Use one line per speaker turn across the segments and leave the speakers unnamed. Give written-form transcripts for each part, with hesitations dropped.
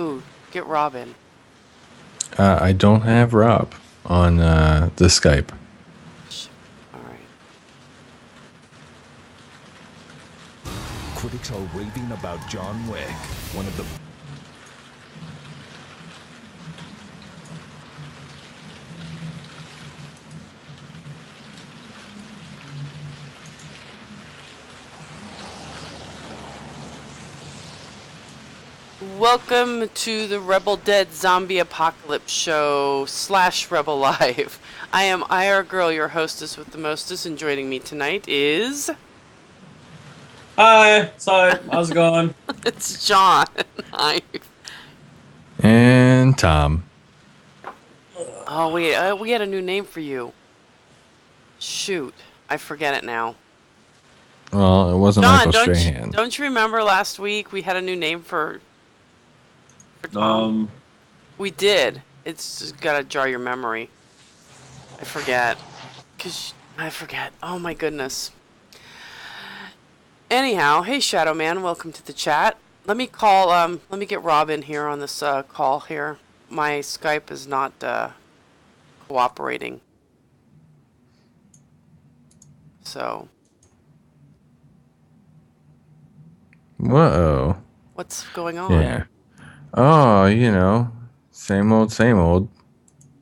Ooh, get Robin.
I don't have Rob on the Skype.
All right.
Critics are raving about John Wick, one of the
Welcome to the Rebel Dead Zombie Apocalypse Show / Rebel Live. I am IRGRL, your hostess with the mostest, and joining me tonight is...
Hi, how's it going?
It's John. Hi.
And Thom.
Oh, wait, we had a new name for you. Shoot, I forget it now.
Well, it wasn't
John,
Michael Strahan.
don't you remember last week we had a new name for Thom? We did. It's just gotta jar your memory. I forget. Oh my goodness. Anyhow, hey Shadow Man, welcome to the chat. Let me get Rob in here on this call here. My Skype is not cooperating. So.
Whoa.
What's going on?
Yeah. Oh, same old, same old.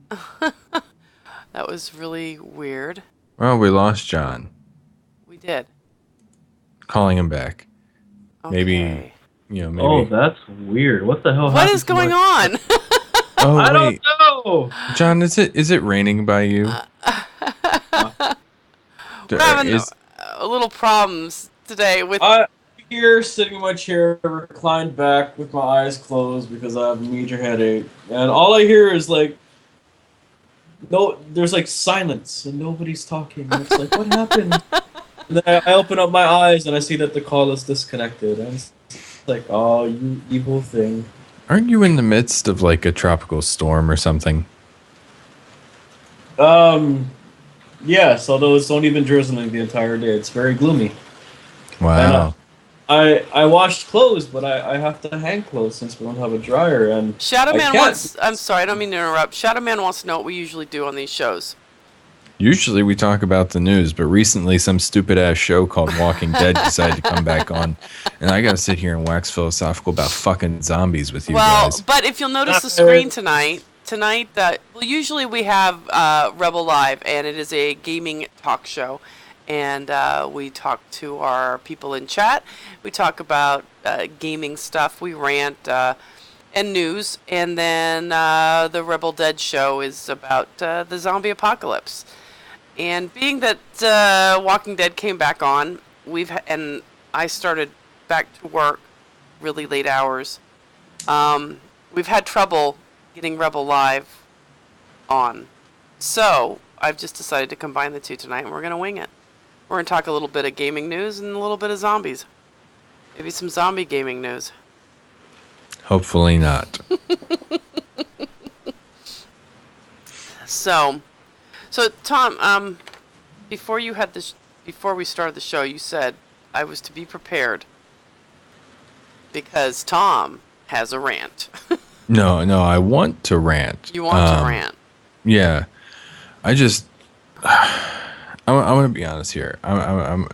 That was really weird.
Well, we lost John.
We did.
Calling him back.
Okay.
Maybe.
Oh, that's weird. What the hell?
What is going on?
Oh,
I
wait.
don't know.
John, is it raining by you?
We're having a little problems today with...
I'm here sitting in my chair, reclined back with my eyes closed because I have a major headache. And all I hear is there's silence and nobody's talking. And it's like, what happened? And then I open up my eyes and I see that the call is disconnected. And it's like, oh, you evil thing.
Aren't you in the midst of a tropical storm or something?
Yes, although it's only been drizzling the entire day. It's very gloomy.
Wow.
And, I washed clothes, but I have to hang clothes since we don't have a dryer. And
Shadow Man wants... I'm sorry, I don't mean to interrupt. Shadow Man wants to know what we usually do on these shows.
Usually we talk about the news, but recently some stupid-ass show called Walking Dead decided to come back on, and I gotta sit here and wax philosophical about fucking zombies with you guys.
Well, but if you'll notice the screen tonight, usually we have Rebel Live, and it is a gaming talk show. And we talk to our people in chat. We talk about gaming stuff. We rant and news. And then the Rebel Dead show is about the zombie apocalypse. And being that Walking Dead came back on, and I started back to work really late hours. We've had trouble getting Rebel Live on. So I've just decided to combine the two tonight, and we're going to wing it. We're going to talk a little bit of gaming news and a little bit of zombies. Maybe some zombie gaming news.
Hopefully not.
So Thom, before we started the show, you said I was to be prepared because Thom has a rant.
No, I want to rant.
You want to rant?
Yeah. I want to be honest here. I'm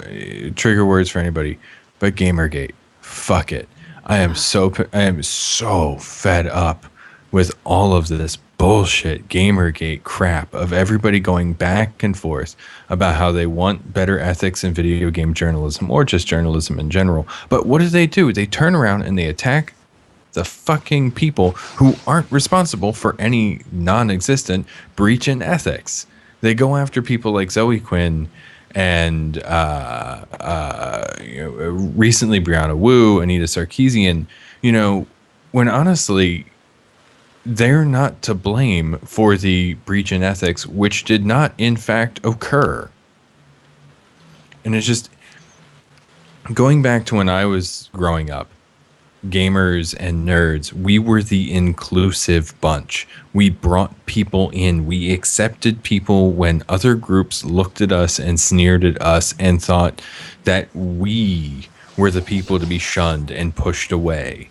trigger words for anybody, but GamerGate, fuck it. I am so fed up with all of this bullshit GamerGate crap of everybody going back and forth about how they want better ethics in video game journalism or just journalism in general. But what do? They turn around and they attack the fucking people who aren't responsible for any non-existent breach in ethics. They go after people like Zoe Quinn and recently Brianna Wu, Anita Sarkeesian, when honestly they're not to blame for the breach in ethics, which did not in fact occur. And it's just going back to when I was growing up, gamers and nerds, we were the inclusive bunch. We brought people in. We accepted people when other groups looked at us and sneered at us and thought that we were the people to be shunned and pushed away.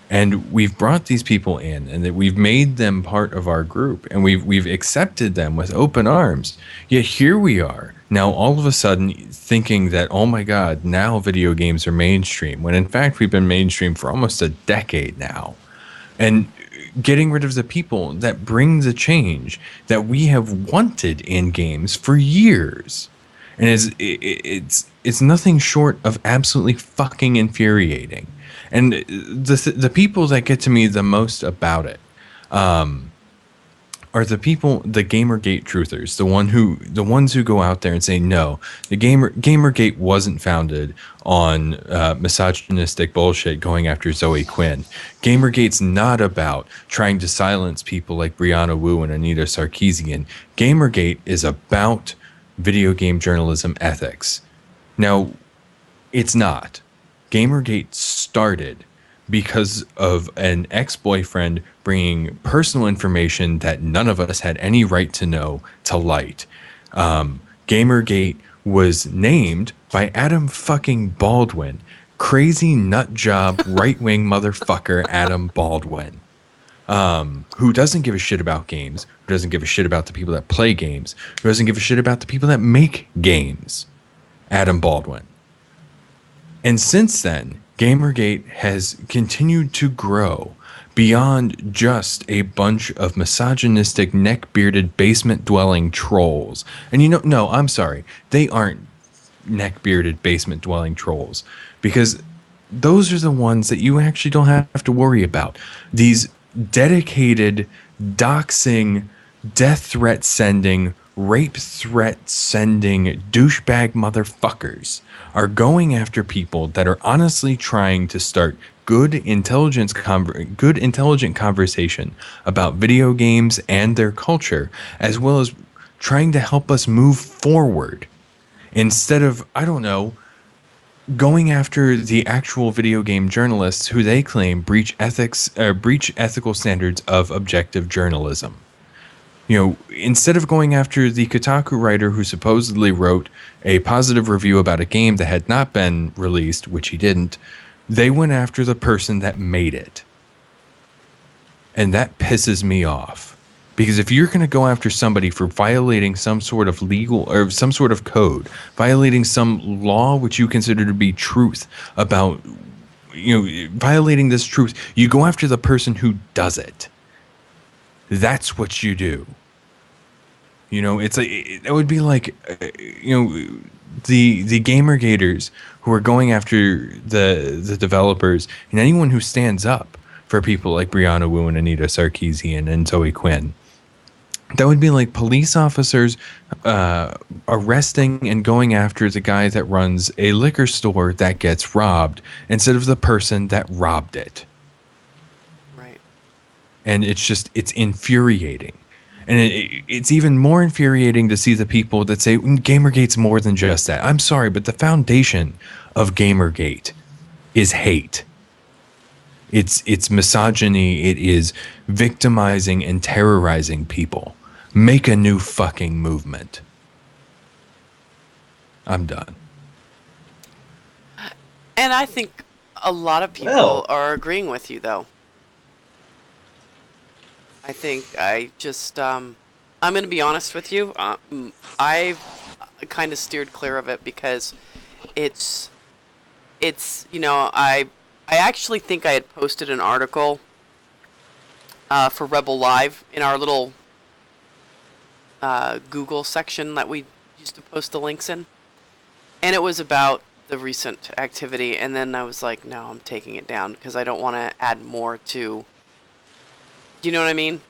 And we've brought these people in, and that we've made them part of our group, and we've accepted them with open arms. Yet here we are now, all of a sudden, thinking that, oh my God, now video games are mainstream, when in fact we've been mainstream for almost a decade now. And getting rid of the people that bring the change that we have wanted in games for years. And it's nothing short of absolutely fucking infuriating. And the people that get to me the most about it are the people, the Gamergate truthers, the ones who go out there and say, no, the Gamergate wasn't founded on misogynistic bullshit going after Zoe Quinn. Gamergate's not about trying to silence people like Brianna Wu and Anita Sarkeesian. Gamergate is about video game journalism ethics. Now, it's not. Gamergate started because of an ex-boyfriend bringing personal information that none of us had any right to know to light. Gamergate was named by Adam fucking Baldwin. Crazy nut job right-wing motherfucker Adam Baldwin. Who doesn't give a shit about games, who doesn't give a shit about the people that play games, who doesn't give a shit about the people that make games. Adam Baldwin. And since then, Gamergate has continued to grow beyond just a bunch of misogynistic, neck-bearded, basement-dwelling trolls. And no, I'm sorry. They aren't neck-bearded, basement-dwelling trolls. Because those are the ones that you actually don't have to worry about. These dedicated, doxing, death threat sending, rape threat sending douchebag motherfuckers are going after people that are honestly trying to start good intelligent conversation about video games and their culture, as well as trying to help us move forward instead of, I don't know, going after the actual video game journalists who they claim breach ethical standards of objective journalism. Instead of going after the Kotaku writer who supposedly wrote a positive review about a game that had not been released, which he didn't, they went after the person that made it. And that pisses me off. Because if you're going to go after somebody for violating some sort of legal or some sort of code, violating some law which you consider to be truth about, violating this truth, you go after the person who does it. That's what you do. It's like it would be like, the Gamergaters who are going after the developers and anyone who stands up for people like Brianna Wu and Anita Sarkeesian and Zoe Quinn. That would be like police officers arresting and going after the guy that runs a liquor store that gets robbed instead of the person that robbed it. And it's infuriating. And it's even more infuriating to see the people that say Gamergate's more than just that. I'm sorry, but the foundation of Gamergate is hate. It's misogyny. It is victimizing and terrorizing people. Make a new fucking movement. I'm done.
And I think a lot of people are agreeing with you, though. I think I'm going to be honest with you. I've kind of steered clear of it because I actually think I had posted an article for Rebel Live in our little Google section that we used to post the links in. And it was about the recent activity. And then I was like, no, I'm taking it down because I don't want to add more to... Do you know what I mean?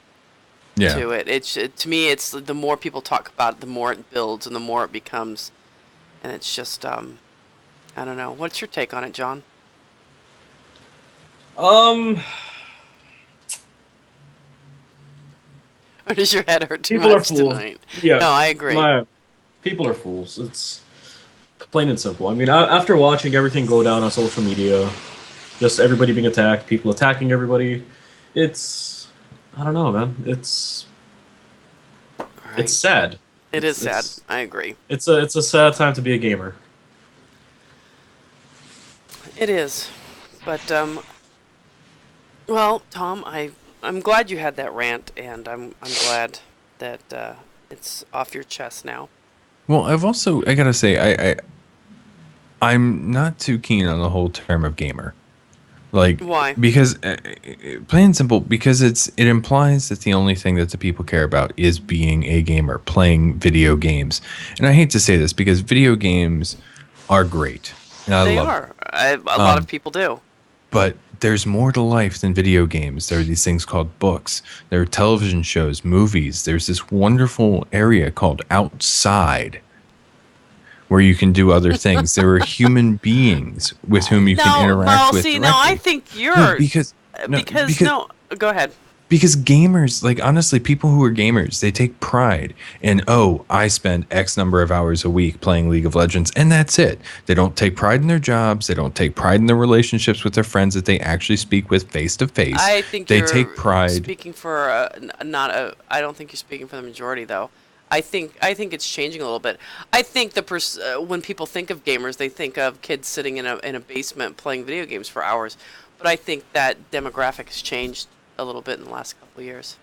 Yeah.
To it. To me, it's the more people talk about it, the more it builds and the more it becomes. And it's just, I don't know. What's your take on it, John? Or does your head hurt too much tonight?
Yeah.
No, I agree.
People are fools. It's plain and simple. I mean, after watching everything go down on social media, just everybody being attacked, people attacking everybody, I don't know, man. It's sad.
It is sad. I agree.
It's a sad time to be a gamer.
It is, but Well, Tom, I'm glad you had that rant, and I'm glad that it's off your chest now.
Well, I gotta say, I'm not too keen on the whole term of gamer. Like,
Why?
because plain and simple, because it implies that the only thing that the people care about is being a gamer, playing video games. And I hate to say this because video games are great, and I
They
love
are.
them.
A lot of people do.
But there's more to life than video games. There are these things called books. There are television shows, movies. There's this wonderful area called outside where you can do other things. There are human beings with whom you can interact with directly.
No, I think you're
No, because
go ahead.
because gamers, like honestly, people who are gamers, they take pride in, oh, I spend X number of hours a week playing League of Legends, and that's it. They don't take pride in their jobs. They don't take pride in their relationships with their friends that they actually speak with face to face.
I think
they
you're
take pride.
speaking for I don't think you're speaking for the majority, though. I think it's changing a little bit. I think when people think of gamers, they think of kids sitting in a basement playing video games for hours. But I think that demographic has changed a little bit in the last couple of years.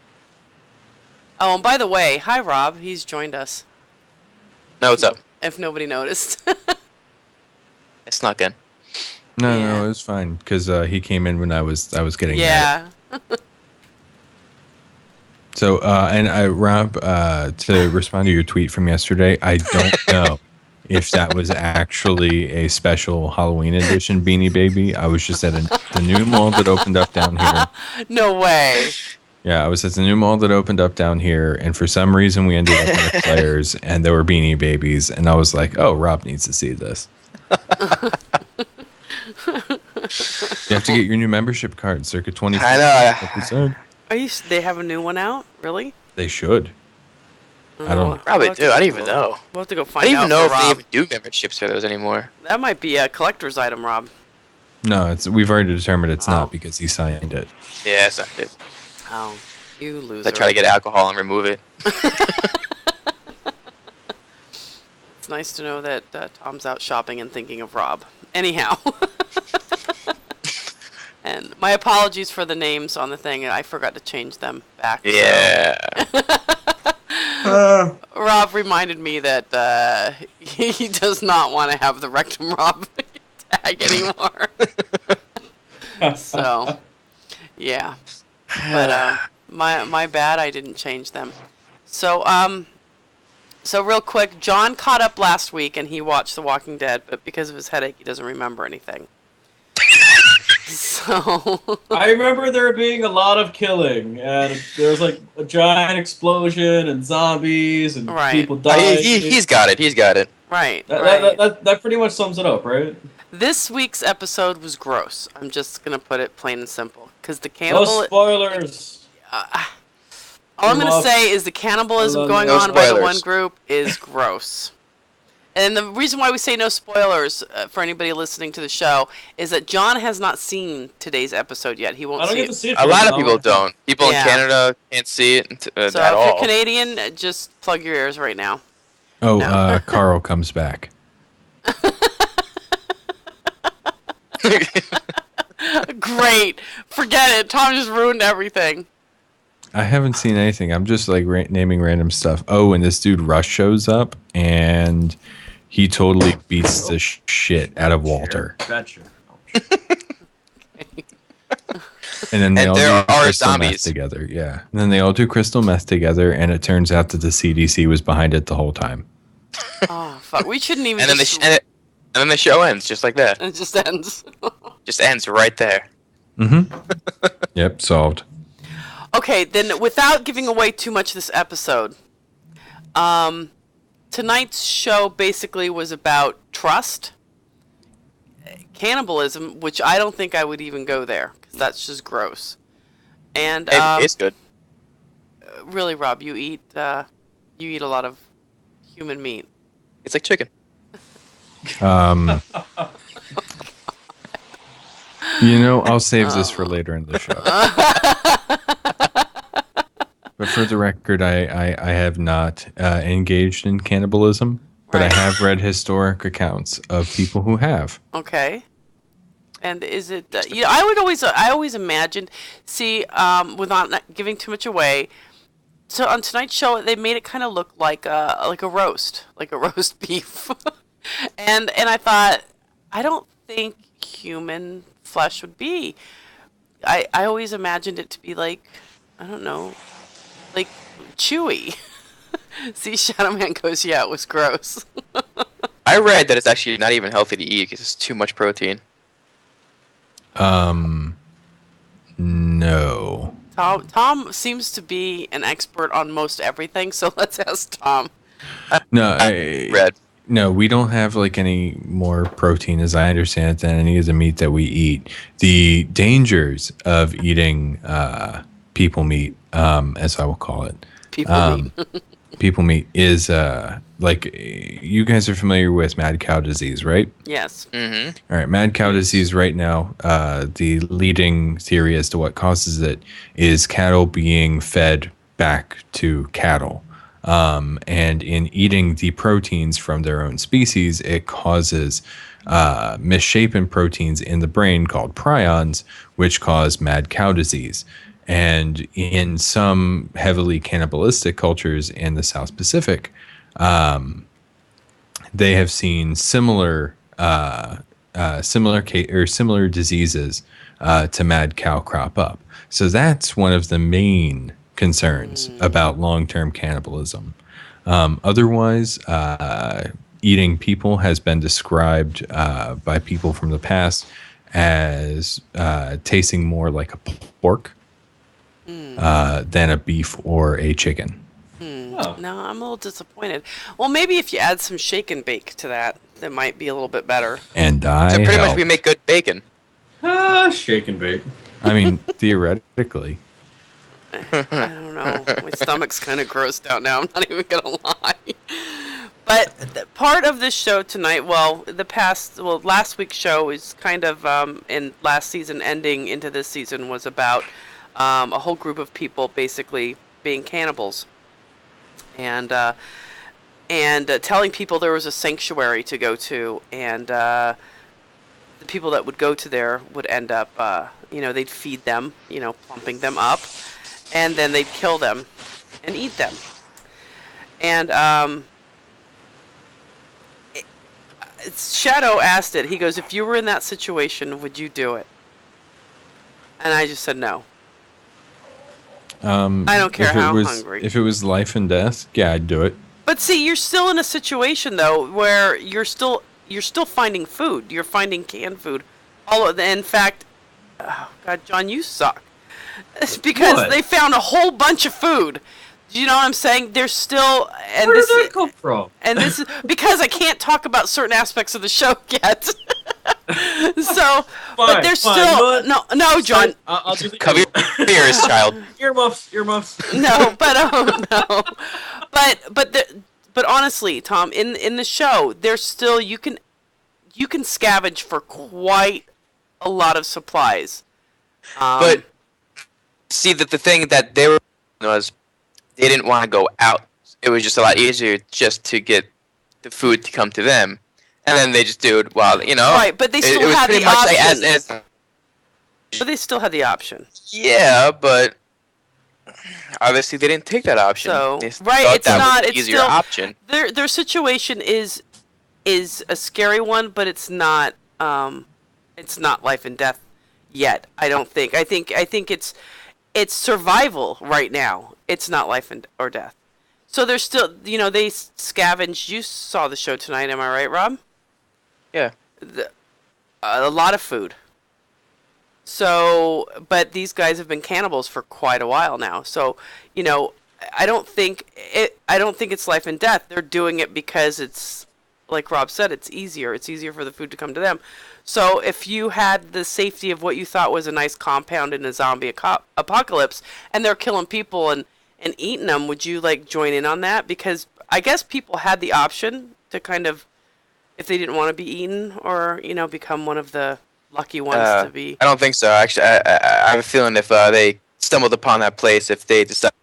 Oh, and by the way, hi Rob. He's joined us.
No, what's up?
If nobody noticed.
It's not good.
No, it was fine because he came in when I was getting
yeah.
So, Rob, to respond to your tweet from yesterday, I don't know if that was actually a special Halloween edition Beanie Baby. I was just at the new mall that opened up down here.
No way.
Yeah, I was at the new mall that opened up down here, and for some reason we ended up with players, and there were Beanie Babies, and I was like, oh, Rob needs to see this. You have to get your new membership card, circa 20%.
I know.
They have a new one out? Really?
They should. I don't.
Probably do. I don't even know.
We'll have to go
I
find
don't
out.
even know if
Rob.
they even do memberships for those anymore.
That might be a collector's item, Rob.
No, we've already determined it's not because he signed it.
Yeah, it's not good.
Oh, you loser.
I try to get alcohol and remove it.
It's nice to know that Tom's out shopping and thinking of Rob. Anyhow. And my apologies for the names on the thing. I forgot to change them back.
Yeah.
So. Rob reminded me that he does not want to have the Rectum Rob tag anymore. So, yeah. But my bad. I didn't change them. So real quick, John caught up last week and he watched The Walking Dead, but because of his headache, he doesn't remember anything. So
I remember there being a lot of killing, and there was like a giant explosion and zombies and people dying.
He's got it. He's got it.
Right.
That pretty much sums it up, right?
This week's episode was gross. I'm just gonna put it plain and simple, because the cannibal.
No spoilers.
All I'm gonna say is the cannibalism going on by the one group is gross. And the reason why we say no spoilers for anybody listening to the show is that John has not seen today's episode yet. He won't see it.
A lot of people don't. People in Canada can't see it
so
at
if
all.
you're Canadian, just plug your ears right now.
Oh, no. Carl comes back.
Great. Forget it. Tom just ruined everything.
I haven't seen anything. I'm just like naming random stuff. Oh, and this dude Rush shows up, and he totally beats the shit out of Walter.
Gotcha.
And then they all do crystal
zombies
meth together. Yeah. And then they all do crystal meth together, and it turns out that the CDC was behind it the whole time.
Oh, fuck. We shouldn't even
and then the show ends just like that.
It just ends.
Just ends right there.
Mm-hmm. Yep, solved.
Okay, then without giving away too much this episode, tonight's show basically was about trust, cannibalism, which I don't think I would even go there, because that's just gross. And
It's good.
Really, Rob, you eat a lot of human meat.
It's like chicken.
I'll save this for later in the show. But for the record, I have not engaged in cannibalism, but I have read historic accounts of people who have.
Okay. And is it? I always imagined. See, without not giving too much away. So on tonight's show, they made it kind of look like a roast, like a roast beef. and I thought, I don't think human flesh would be. I always imagined it to be like, I don't know, like chewy. See, Shadow Man goes, yeah, it was gross.
I read that it's actually not even healthy to eat because it's too much protein.
No.
Tom seems to be an expert on most everything, so let's ask Tom.
No,
Read.
No, we don't have like any more protein, as I understand it, than any of the meat that we eat. The dangers of eating people meat, as I will call it,
People meat.
people meat is like you guys are familiar with mad cow disease, right?
Yes.
Mm-hmm.
All right, mad cow disease right now, the leading theory as to what causes it is cattle being fed back to cattle. And in eating the proteins from their own species, it causes misshapen proteins in the brain called prions, which cause mad cow disease. And in some heavily cannibalistic cultures in the South Pacific, they have seen similar diseases to mad cow crop up. So that's one of the main concerns about long-term cannibalism. Otherwise, eating people has been described by people from the past as tasting more like a pork than a beef or a chicken.
Oh.
No, I'm a little disappointed. Well, maybe if you add some shake and bake to that, that might be a little bit better.
And
So pretty much we make good bacon.
Shake and bake.
I mean, theoretically.
I don't know. My stomach's kind of grossed out now. I'm not even gonna lie. But part of this show tonight, last week's show is kind of in last season ending into this season was about a whole group of people basically being cannibals, and telling people there was a sanctuary to go to, and the people that would go to there would end up, they'd feed them, pumping them up. And then they'd kill them and eat them. And Shadow asked it. He goes, if you were in that situation, would you do it? And I just said no. I don't care how hungry.
If it was life and death, yeah, I'd do it.
But see, you're still in a situation, though, where you're still finding food. You're finding canned food. In fact, oh God, John, you suck. It's because
What?
they found a whole bunch of food. Do you know what I'm saying? There's still, and
Where
this
did that come from?
and this is because I can't talk about certain aspects of the show yet. So, but there's still no, John.
I'll do the
Cover your ears, child.
earmuffs.
No, but no, but honestly, Tom, in the show, there's still you can scavenge for quite a lot of supplies.
But see that the thing that they were was they didn't want to go out. It was just a lot easier just to get the food to come to them, and then they just do it while
Right, but they still had the option.
But
they still had the option.
Yeah, but obviously they didn't take that option.
So
They
right,
thought
it's
that
not.
was
It's
an easier
still
option.
Their situation is a scary one, but it's not. It's not life and death yet. I don't think. I think it's survival right now. It's not life or death. So there's still, they scavenge. You saw the show tonight, am I right, Rob?
Yeah.
A lot of food. So, but these guys have been cannibals for quite a while now. So, I don't think it's life and death. They're doing it because it's, like Rob said, it's easier. It's easier for the food to come to them. So if you had the safety of what you thought was a nice compound in a zombie apocalypse, and they're killing people and eating them, would you join in on that? Because I guess people had the option to kind of, if they didn't want to be eaten, or become one of the lucky ones to be.
I don't think so. Actually, I have a feeling if they stumbled upon that place, if they decided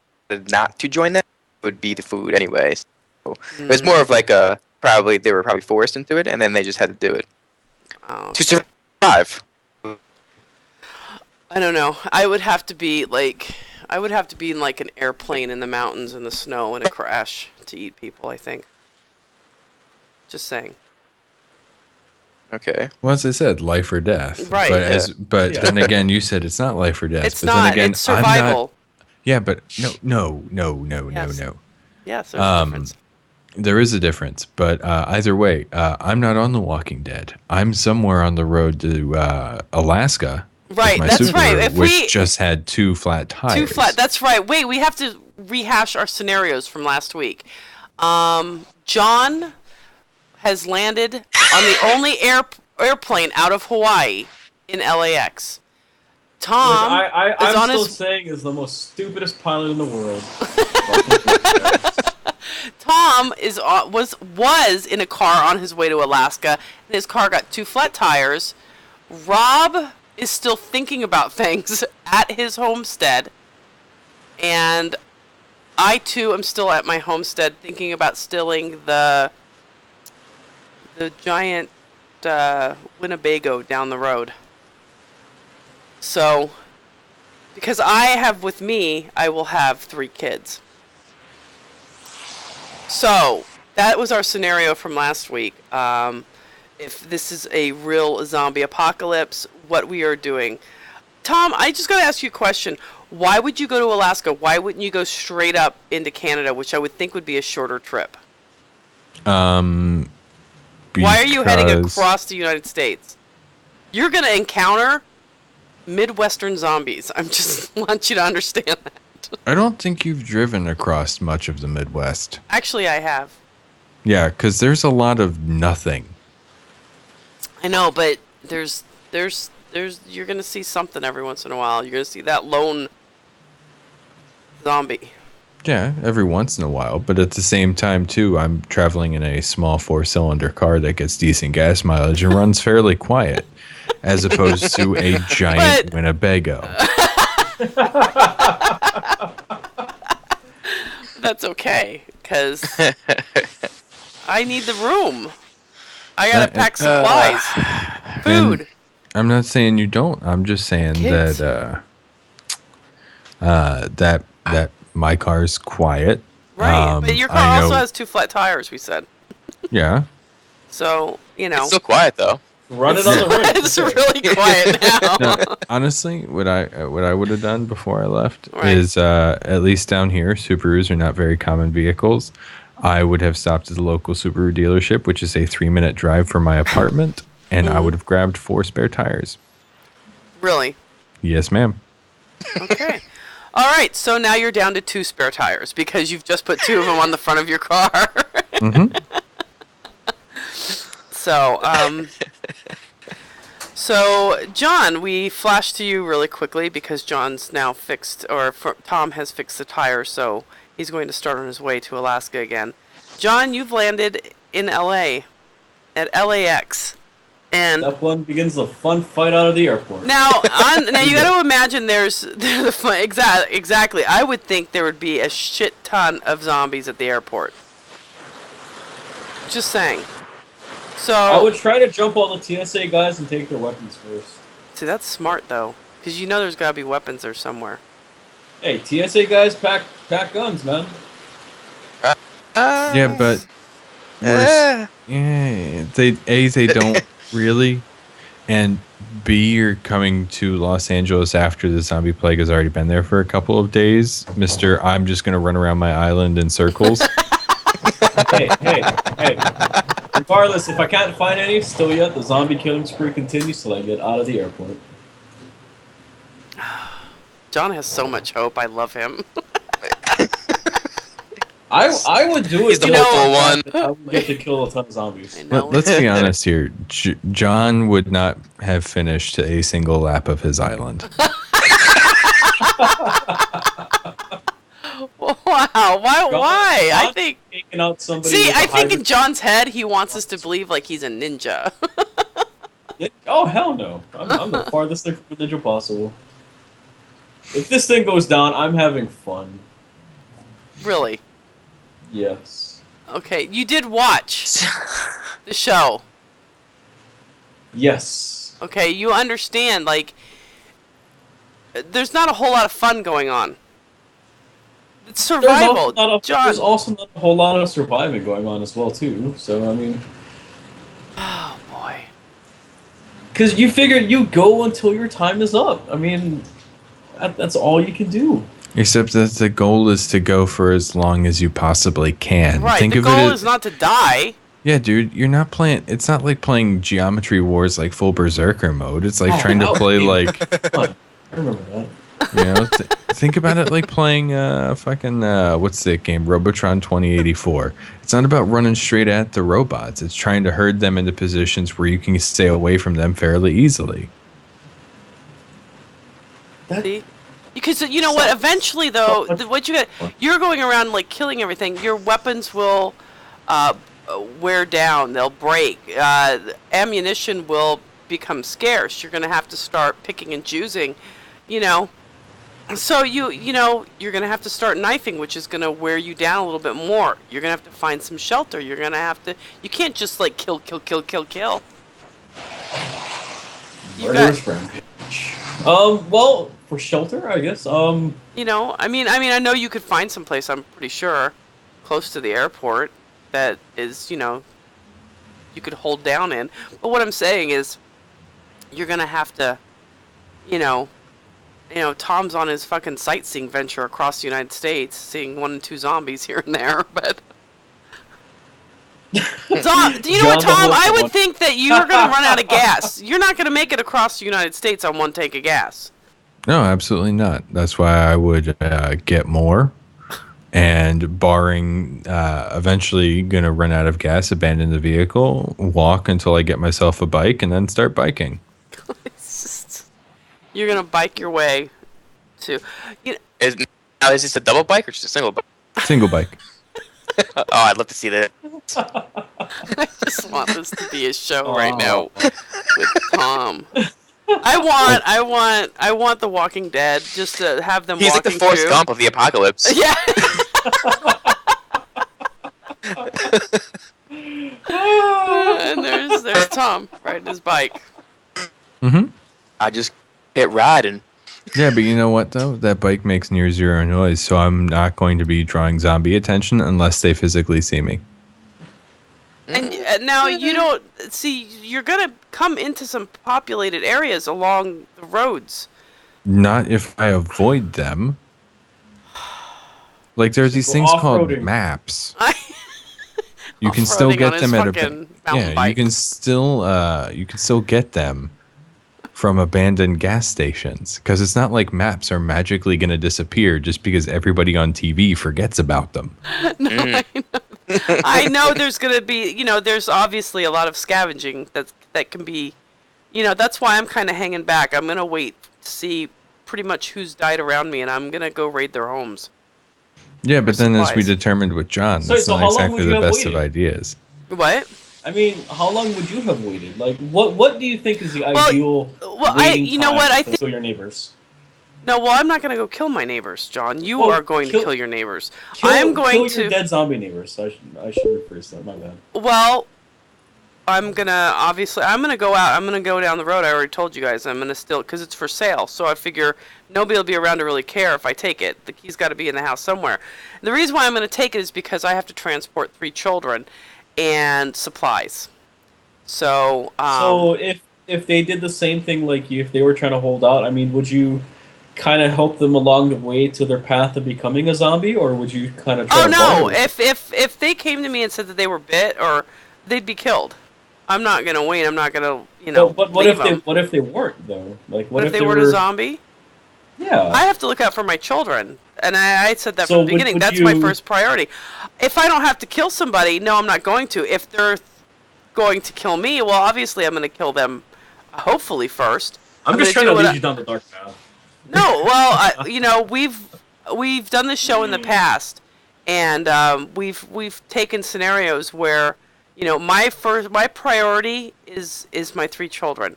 not to join them, it would be the food anyways. So it was more of they were probably forced into it, and then they just had to do it.
Oh,
To survive.
I don't know. I would have to be in like an airplane in the mountains in the snow in a crash to eat people, I think. Just saying.
Okay.
Well, as I said, life or death.
Right.
But
Yeah.
then again, you said it's not life or death.
It's
but
not.
Then again,
It's survival.
Yeah, but no.
Yes. Yes, there's a difference.
There is a difference, but either way, I'm not on The Walking Dead. I'm somewhere on the road to Alaska. with
Right,
my
that's right.
Subaru,
If
which
we-
just had 2 flat tires.
Too flat. That's right. Wait, we have to rehash our scenarios from last week. John has landed on the only airplane out of Hawaii in LAX. Tom
I'm
is on
still
his
saying is the most stupidest pilot in the world.
Tom was in a car on his way to Alaska, and his car got 2 flat tires. Rob is still thinking about things at his homestead, and I too am still at my homestead thinking about stilling the giant Winnebago down the road. So, because I will have 3 kids. So, that was our scenario from last week. If this is a real zombie apocalypse, what we are doing. Tom, I just got to ask you a question. Why would you go to Alaska? Why wouldn't you go straight up into Canada, which I would think would be a shorter trip? Why are you heading across the United States? You're going to encounter Midwestern zombies. I just want you to understand that.
I don't think you've driven across much of the Midwest.
Actually, I have.
Yeah, because there's a lot of nothing.
I know, but there's you're going to see something every once in a while. You're going to see that lone zombie.
Yeah, every once in a while. But at the same time, too, I'm traveling in a small 4-cylinder car that gets decent gas mileage and runs fairly quiet, as opposed to a giant Winnebago.
That's okay, because I need the room. I got to pack supplies. Food.
I'm not saying you don't. I'm just saying
Kids.
that my car's quiet.
Right, but your car also has 2 flat tires, we said.
Yeah.
So,
It's still quiet though.
Run it on the road.
it's really quiet now.
No, honestly, what I would have done before I left
Right.
is at least down here, Subarus are not very common vehicles. I would have stopped at the local Subaru dealership, which is a 3-minute drive from my apartment, and I would have grabbed 4 spare tires.
Really?
Yes, ma'am.
Okay. All right, so now you're down to 2 spare tires because you've just put 2 of them on the front of your car.
Mm-hmm.
So, John, we flashed to you really quickly because John's now Tom has fixed the tire, so he's going to start on his way to Alaska again. John, you've landed in LA at LAX. And
Step 1 begins the fun fight out of the airport.
now you got to imagine there's the fun, exactly. I would think there would be a shit ton of zombies at the airport. Just saying. So
I would try to jump all the TSA guys and take their weapons first.
see, that's smart though, because you know there's got to be weapons there somewhere.
Hey, TSA guys pack guns, man.
Yeah, but they don't really, and B, you're coming to Los Angeles after the zombie plague has already been there for a couple of days, Mr. I'm just gonna run around my island in circles.
hey. Regardless, if I can't find any, still yet, the zombie killing spree continues till I get out of the airport.
John has so much hope. I love him.
I would do it.
He's the
you know,
hopeful one.
I would get to kill a ton of zombies.
I know.
Let's be honest here. John would not have finished a single lap of his island.
Wow. Why? I think.
Taking out somebody
See,
with a
I think in
hybrid-
John's head, he wants us to believe like he's a ninja.
Oh hell no! I'm the farthest thing from a ninja possible. If this thing goes down, I'm having fun.
Really?
Yes.
Okay, you did watch the show.
Yes.
Okay, you understand, like, there's not a whole lot of fun going on. It's survival, John.
There's also not a whole lot of surviving going on as well too. So I mean,
Oh boy.
because you figure you go until your time is up. I mean, that's all you can do.
Except that the goal is to go for as long as you possibly can.
Right.
Think
the
of
goal
it
is not to die.
Yeah, dude, you're not playing. It's not like playing Geometry Wars like full Berserker mode. It's like trying to play like.
I remember that.
You know, think about it like playing what's that game? Robotron 2084. It's not about running straight at the robots. It's trying to herd them into positions where you can stay away from them fairly easily.
See? Because you know what? Eventually, though, what you're going around like killing everything. Your weapons will wear down. They'll break. Ammunition will become scarce. You're going to have to start picking and choosing. You know. So you know you're going to have to start knifing, which is going to wear you down a little bit more. You're going to have to find some shelter. You're going to have to. You can't just like kill.
Murderous rampage. Well, for shelter, I guess.
You know, I mean, I know you could find some place. I'm pretty sure, close to the airport, that is, you know, you could hold down in. But what I'm saying is, you're gonna have to, you know, Tom's on his fucking sightseeing venture across the United States, seeing 1 and 2 zombies here and there. But Tom, do you know what, Tom? I would think that you're gonna run out of gas. You're not gonna make it across the United States on 1 tank of gas.
No, absolutely not. That's why I would get more, and barring eventually going to run out of gas, abandon the vehicle, walk until I get myself a bike, and then start biking.
It's just, you're gonna bike your way to. You know,
Is this a double bike or just a single bike?
Single bike.
Oh, I'd love to see that.
I just want this to be a show right now with Tom. I want The Walking Dead just to have them
He's like
walking
the Forrest
through.
Gump of the apocalypse.
Yeah. And there's Tom riding his bike.
Mm-hmm.
I just hit riding.
Yeah, but you know what, though? That bike makes near zero noise, so I'm not going to be drawing zombie attention unless they physically see me.
And now you don't see. You're gonna come into some populated areas along the roads.
Not if I avoid them. Like, there's these things called maps. You can still get them at
bike.
you can still get them from abandoned gas stations, because it's not like maps are magically going to disappear just because everybody on TV forgets about them.
No, I know. I know there's going to be, there's obviously a lot of scavenging that can be, that's why I'm kind of hanging back. I'm going to wait to see pretty much who's died around me, and I'm going to go raid their homes.
Yeah, but then as we determined with John, that's not exactly the best of ideas.
What?
I mean, how long would you have waited? Like, what do you think is the ideal waiting time to kill your neighbors?
No, well, I'm not going to go kill my neighbors, John. You are going to kill your neighbors. I'm going to
kill your dead zombie neighbors. I should rephrase that. My bad.
Well, I'm going to go out. I'm going to go down the road. I already told you guys. I'm going to still, because it's for sale. So I figure nobody will be around to really care if I take it. The key's got to be in the house somewhere. And the reason why I'm going to take it is because I have to transport 3 children and supplies. So,
so if they did the same thing like you, if they were trying to hold out, I mean, would you kind of help them along the way to their path of becoming a zombie, or would you kind of try
if they came to me and said that they were bit, or they'd be killed. I'm not gonna wait. I'm not gonna
But what if they weren't though? Like what if
they weren't a zombie?
Yeah,
I have to look out for my children, and I said that from the beginning. That's my first priority. If I don't have to kill somebody, no, I'm not going to. If they're going to kill me, well, obviously I'm going to kill them. Hopefully first.
I'm just trying to lead you down the dark path.
No, well, we've done this show in the past, and we've taken scenarios where my priority is my 3 children,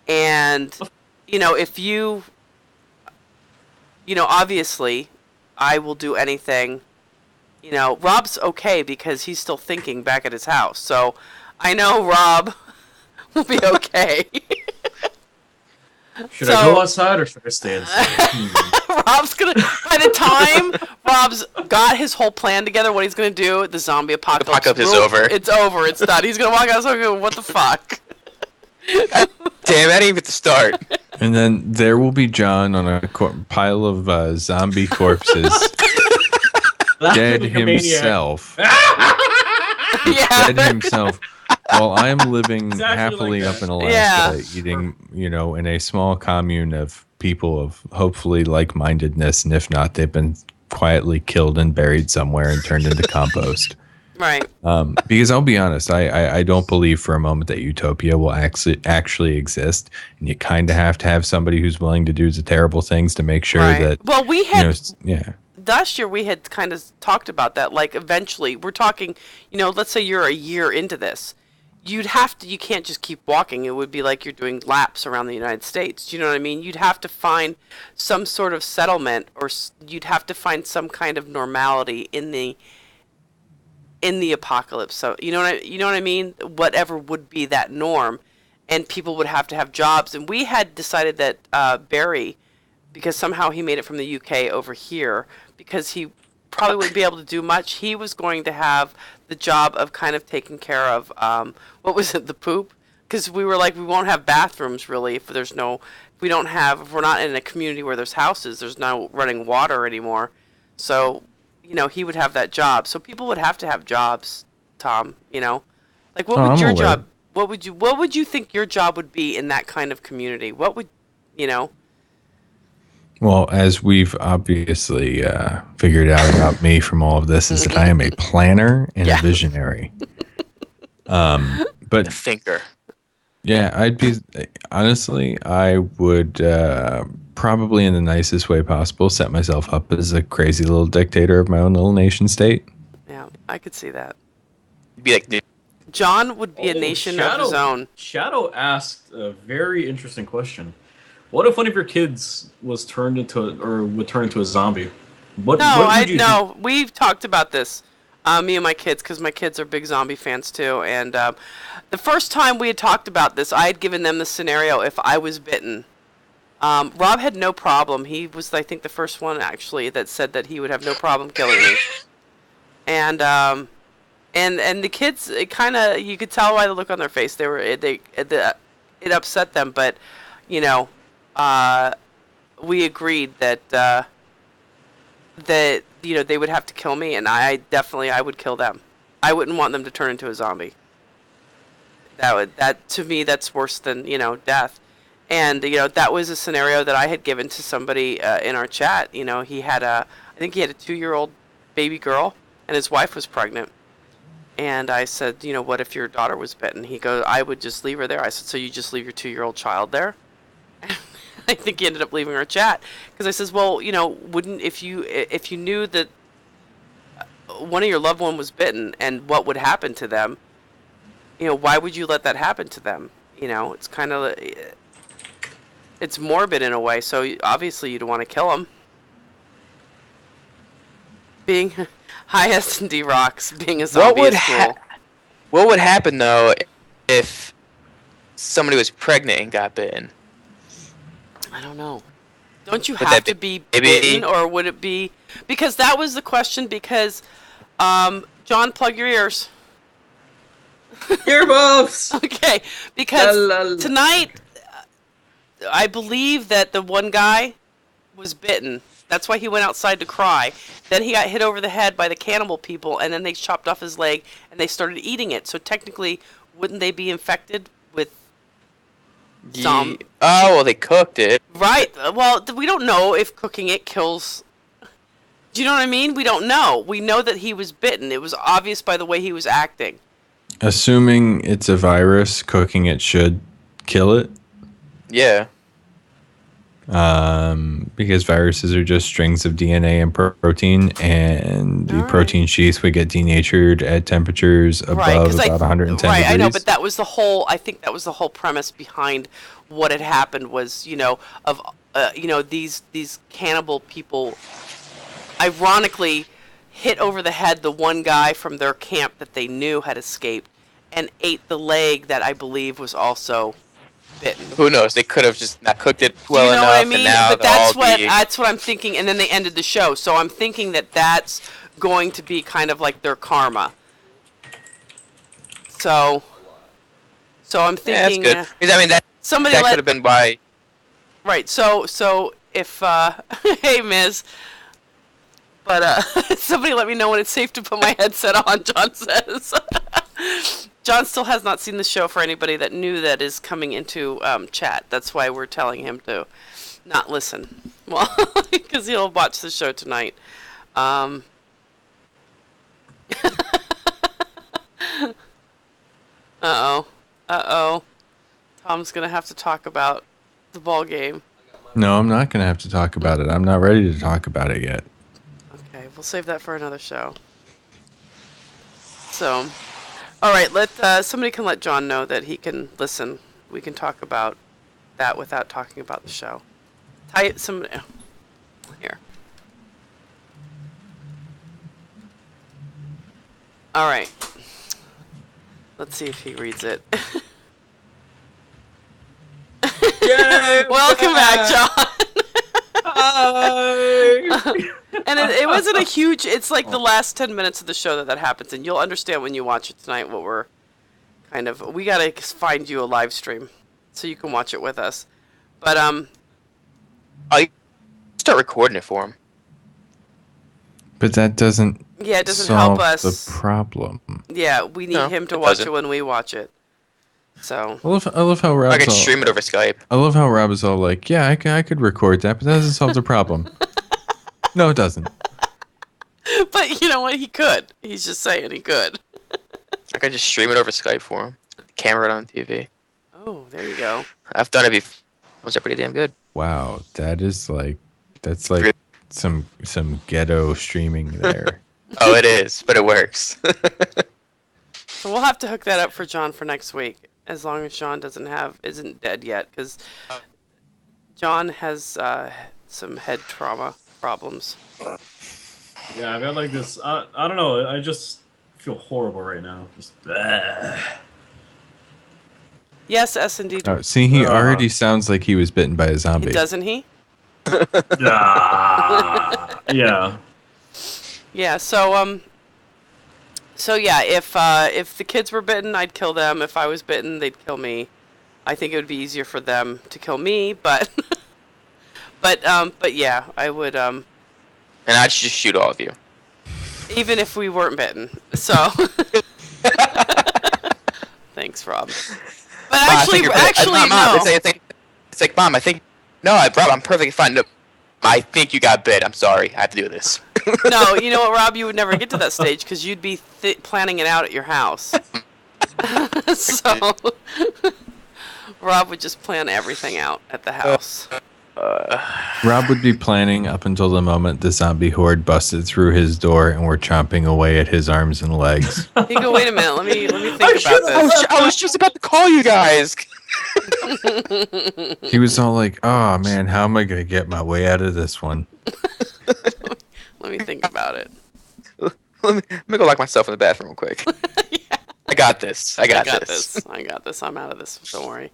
and if you obviously I will do anything. Rob's okay because he's still thinking back at his house, so I know Rob will be okay.
Should I go outside or should I stay inside?
Rob's gonna. By the time Rob's got his whole plan together, what he's gonna do, the zombie apocalypse
is over.
It's over. It's done. He's gonna walk outside and go, "What the fuck?"
Damn, I didn't even get to start.
And then there will be John on a pile of zombie corpses, dead himself. Dead himself. While I'm living happily up in Alaska, eating, in a small commune of people of hopefully like-mindedness, and if not, they've been quietly killed and buried somewhere and turned into compost.
Right.
Because I'll be honest, I don't believe for a moment that utopia will actually exist, and you kind of have to have somebody who's willing to do the terrible things to make sure that.
Well, we had.
Yeah.
Last year we had kind of talked about that. Like eventually, we're talking. Let's say you're a year into this. You can't just keep walking. It would be like you're doing laps around the United States. Do you know what I mean? You'd have to find some sort of settlement, or you'd have to find some kind of normality in the apocalypse. So you know what I mean? Whatever would be that norm, and people would have to have jobs. And we had decided that Barry, because somehow he made it from the UK over here, because he probably wouldn't be able to do much, he was going to have the job of kind of taking care of what was it, the poop? Because we were like, we won't have bathrooms really if we're not in a community where there's houses, there's no running water anymore. So he would have that job. So people would have to have jobs, Tom. Like what would your job? What would you think your job would be in that kind of community? What would
Well, as we've obviously figured out about me from all of this, is that I am a planner and a visionary. But
a thinker.
Yeah, I would probably in the nicest way possible set myself up as a crazy little dictator of my own little nation state.
Yeah, I could see that.
You'd be like
John would be a nation of his own.
Shadow asked a very interesting question. What if one of your kids would turn into a zombie?
No, we've talked about this, me and my kids, because my kids are big zombie fans too. And the first time we had talked about this, I had given them the scenario if I was bitten. Rob had no problem. He was, I think, the first one actually that said that he would have no problem killing me. And the kids, it kind of, you could tell by the look on their face, it upset them, but we agreed that they would have to kill me, and I would kill them. I wouldn't want them to turn into a zombie. That to me, that's worse than death. And that was a scenario that I had given to somebody in our chat. I think he had a 2-year-old baby girl, and his wife was pregnant. And I said, what if your daughter was bitten? He goes, I would just leave her there. I said, so you just leave your 2-year-old child there? I think he ended up leaving our chat because I says, well, wouldn't if you knew that one of your loved one was bitten and what would happen to them, why would you let that happen to them? It's kind of, it's morbid in a way. So obviously you'd want to kill them. Being high S&D rocks, being a zombie is cool.
What would happen though if somebody was pregnant and got bitten?
I don't know. Don't you have to be bitten, or would it be? Because that was the question. Because, John, plug your ears.
Earmuffs.
Okay. Because tonight, I believe that the one guy was bitten. That's why he went outside to cry. Then he got hit over the head by the cannibal people, and then they chopped off his leg and they started eating it. So technically, wouldn't they be infected with?
Oh, well, they cooked it.
Right. Well, we don't know if cooking it kills. Do you know what I mean? We don't know. We know that he was bitten. It was obvious by the way he was acting.
Assuming it's a virus, cooking it should kill it.
Yeah.
Because viruses are just strings of DNA and protein, and the protein sheath would get denatured at temperatures above about 110 degrees.
Right, I know, but that was the whole. I think that was the whole premise behind what had happened. Was these cannibal people, ironically, hit over the head the one guy from their camp that they knew had escaped, and ate the leg that I believe was also bitten.
Who knows? They could have just not cooked it well
You know
enough,
what I mean?
and now
But
they'll all be.
that's what I'm thinking. And then they ended the show, so I'm thinking that that's going to be kind of like their karma. So I'm
Yeah, that's
thinking.
good. 'Cause, I mean, that
Somebody
could
let
have been why.
right. So if hey Miz, but somebody let me know when it's safe to put my headset on. John says. John still has not seen the show for anybody that knew that is coming into chat. That's why we're telling him to not listen. Well, because he'll watch the show tonight. Uh-oh. Uh-oh. Tom's going to have to talk about the ball game.
No, I'm not going to have to talk about it. I'm not ready to talk about it yet.
Okay, we'll save that for another show. So, all right, somebody can let John know that he can listen. We can talk about that without talking about the show. Here. All right. Let's see if he reads it.
Yay!
Welcome back, John.
Hi!
And it wasn't a huge. It's like the last 10 minutes of the show that happens, and you'll understand when you watch it tonight what we're kind of. We gotta find you a live stream so you can watch it with us. But
I start recording it for him.
But that doesn't.
yeah, it doesn't
solve
help us.
the problem.
Yeah, we need
No,
him to
it
watch
doesn't.
it when we watch it. So
I love how Rob's
I can
all,
stream it over Skype.
I love how Rob is all like, yeah, I could record that, but that doesn't solve the problem. No, it doesn't.
but you know what? He could. He's just saying he could.
I can just stream it over Skype for him. Camera it on TV.
Oh, there you go.
I've done it before. Was that pretty damn good?
Wow, that's like some ghetto streaming there.
Oh, it is, but it works.
So we'll have to hook that up for John for next week, as long as John isn't dead yet, because John has some head trauma problems.
Yeah, I've got like this. I don't know. I just feel horrible right now. Just.
Yes, S&D.
Oh, see, he already sounds like he was bitten by a zombie.
Doesn't he?
Yeah.
Yeah. So yeah, if the kids were bitten, I'd kill them. If I was bitten, they'd kill me. I think it would be easier for them to kill me, but but yeah, I would
And I'd just shoot all of you.
even if we weren't bitten. So thanks, Rob. But
Mom, I think
actually,
Mom,
no.
It's like, Mom, I think... No, Rob, I'm perfectly fine. No, I think you got bit. I'm sorry. I have to do this.
No, you know what, Rob? You would never get to that stage because you'd be planning it out at your house. So Rob would just plan everything out at the house.
Rob would be planning up until the moment the zombie horde busted through his door and were chomping away at his arms and legs.
You go, wait a minute. Let me think about this.
I was just about to call you guys.
He was all like, oh man, how am I going to get my way out of this one?
Let me think about it.
Let me go lock myself in the bathroom real quick.
Yeah.
I got this. I got this.
I got this. I'm out of this. Don't worry.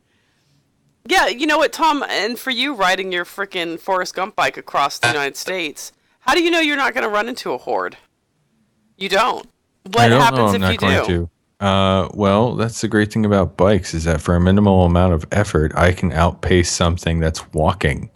Yeah, you know what, Tom? And for you riding your freaking Forrest Gump bike across the United States, how do you know you're not going to run into a horde? You don't. What happens if you do?
Well, that's the great thing about bikes is that for a minimal amount of effort, I can outpace something that's walking.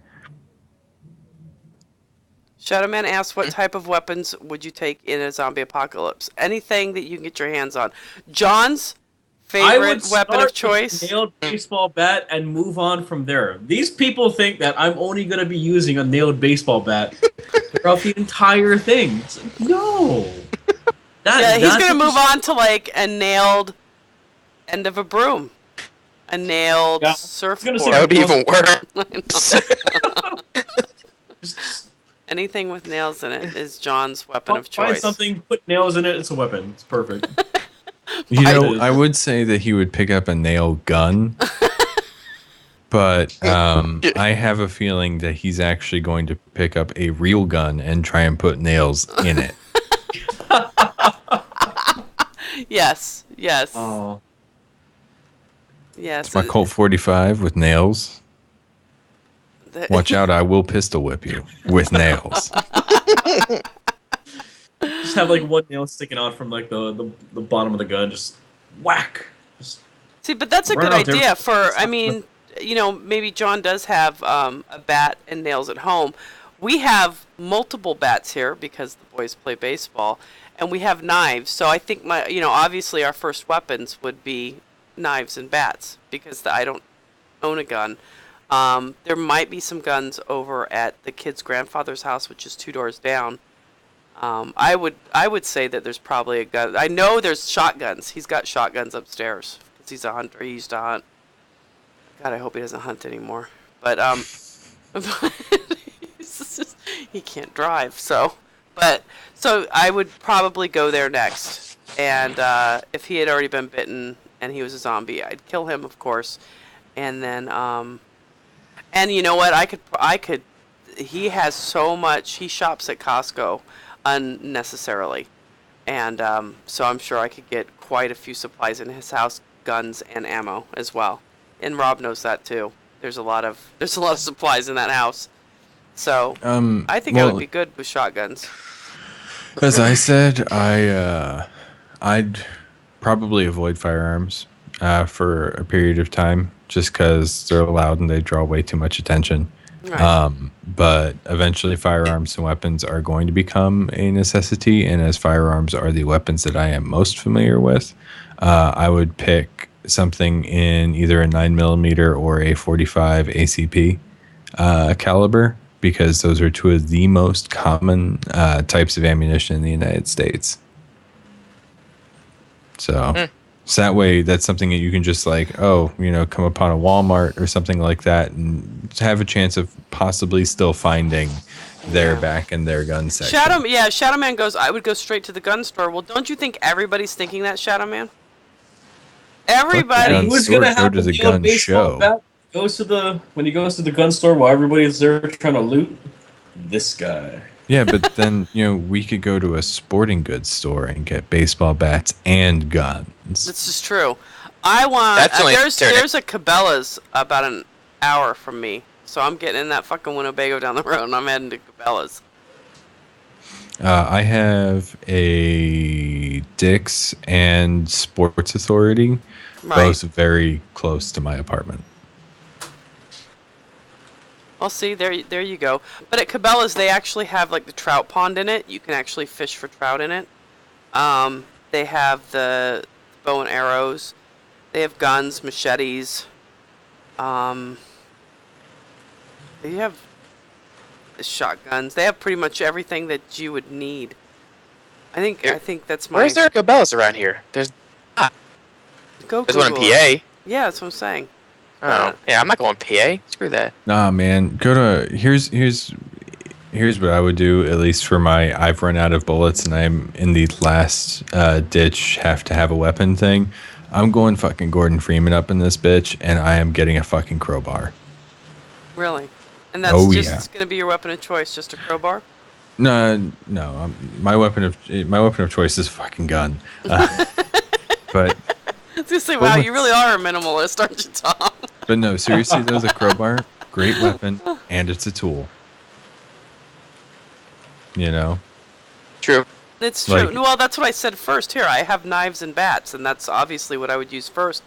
Shadowman asks, what type of weapons would you take in a zombie apocalypse? Anything that you can get your hands on. John's favorite weapon of choice?
With a nailed baseball bat and move on from there. These people think that I'm only going to be using a nailed baseball bat throughout the entire thing. It's like, no.
Yeah, he's going to move on to like a nailed end of a broom. A nailed surfboard.
That would be even worse.
Anything with nails in it is John's weapon of choice.
Find something, put nails in it, it's a weapon. It's perfect.
You know, I would say that he would pick up a nail gun, but I have a feeling that he's actually going to pick up a real gun and try and put nails in it.
Yes.
Oh.
Yes.
It's my Colt 45 with nails.
The-
Watch out, I will pistol whip you with nails.
Just have like one nail sticking out from like the bottom of the gun, just whack. Just
See, but that's a
run
good
out there.
idea for, I mean, maybe John does have a bat and nails at home. We have multiple bats here because the boys play baseball, and we have knives. So I think obviously our first weapons would be knives and bats because I don't own a gun. There might be some guns over at the kid's grandfather's house, which is 2 doors down. I would say that there's probably a gun. I know there's shotguns. He's got shotguns upstairs because he's a hunter. He used to hunt. God, I hope he doesn't hunt anymore. But he can't drive. So I would probably go there next. And if he had already been bitten and he was a zombie, I'd kill him, of course. And then and you know what? I could. He has so much. He shops at Costco unnecessarily, and so I'm sure I could get quite a few supplies in his house, guns and ammo as well. And Rob knows that too. There's a lot of supplies in that house, so I think I would be good with shotguns.
As I said, I'd probably avoid firearms for a period of time, just because they're loud and they draw way too much attention.
Right.
But eventually firearms and weapons are going to become a necessity, and as firearms are the weapons that I am most familiar with, I would pick something in either a 9mm or a 45 ACP caliber, because those are 2 of the most common types of ammunition in the United States. So that way, that's something that you can just come upon a Walmart or something like that and have a chance of possibly still finding their back in their gun section.
Shadow Man goes, I would go straight to the gun store. Well, don't you think everybody's thinking that, Shadow Man? Everybody.
Who's gonna have to deal with baseball bat? When he goes to the gun store while everybody's there trying to loot? This guy.
Yeah, but then, we could go to a sporting goods store and get baseball bats and guns.
This is true. I want... there's a Cabela's about an hour from me. So I'm getting in that fucking Winnebago down the road and I'm heading to Cabela's.
I have a Dick's and Sports Authority, both very close to my apartment.
Well, see, there you go. But at Cabela's, they actually have like the trout pond in it. You can actually fish for trout in it. They have the bow and arrows. They have guns, machetes. They have shotguns. They have pretty much everything that you would need. I think that's my...
Where's there a Cabela's around here? There's one in PA.
Yeah, that's what I'm saying.
Oh, yeah, I'm not going PA. Screw that.
Nah, man. Go to... Here's what I would do, at least for my I've run out of bullets and I'm in the last ditch, have to have a weapon thing. I'm going fucking Gordon Freeman up in this bitch, and I am getting a fucking crowbar.
Really? And that's going to be your weapon of choice, just a crowbar?
No. My weapon of choice is a fucking gun. But...
I was going to say, wow, you really are a minimalist, aren't you, Tom?
But no, seriously, though, the crowbar, great weapon, and it's a tool.
True.
It's true. Well, that's what I said first. Here, I have knives and bats, and that's obviously what I would use first.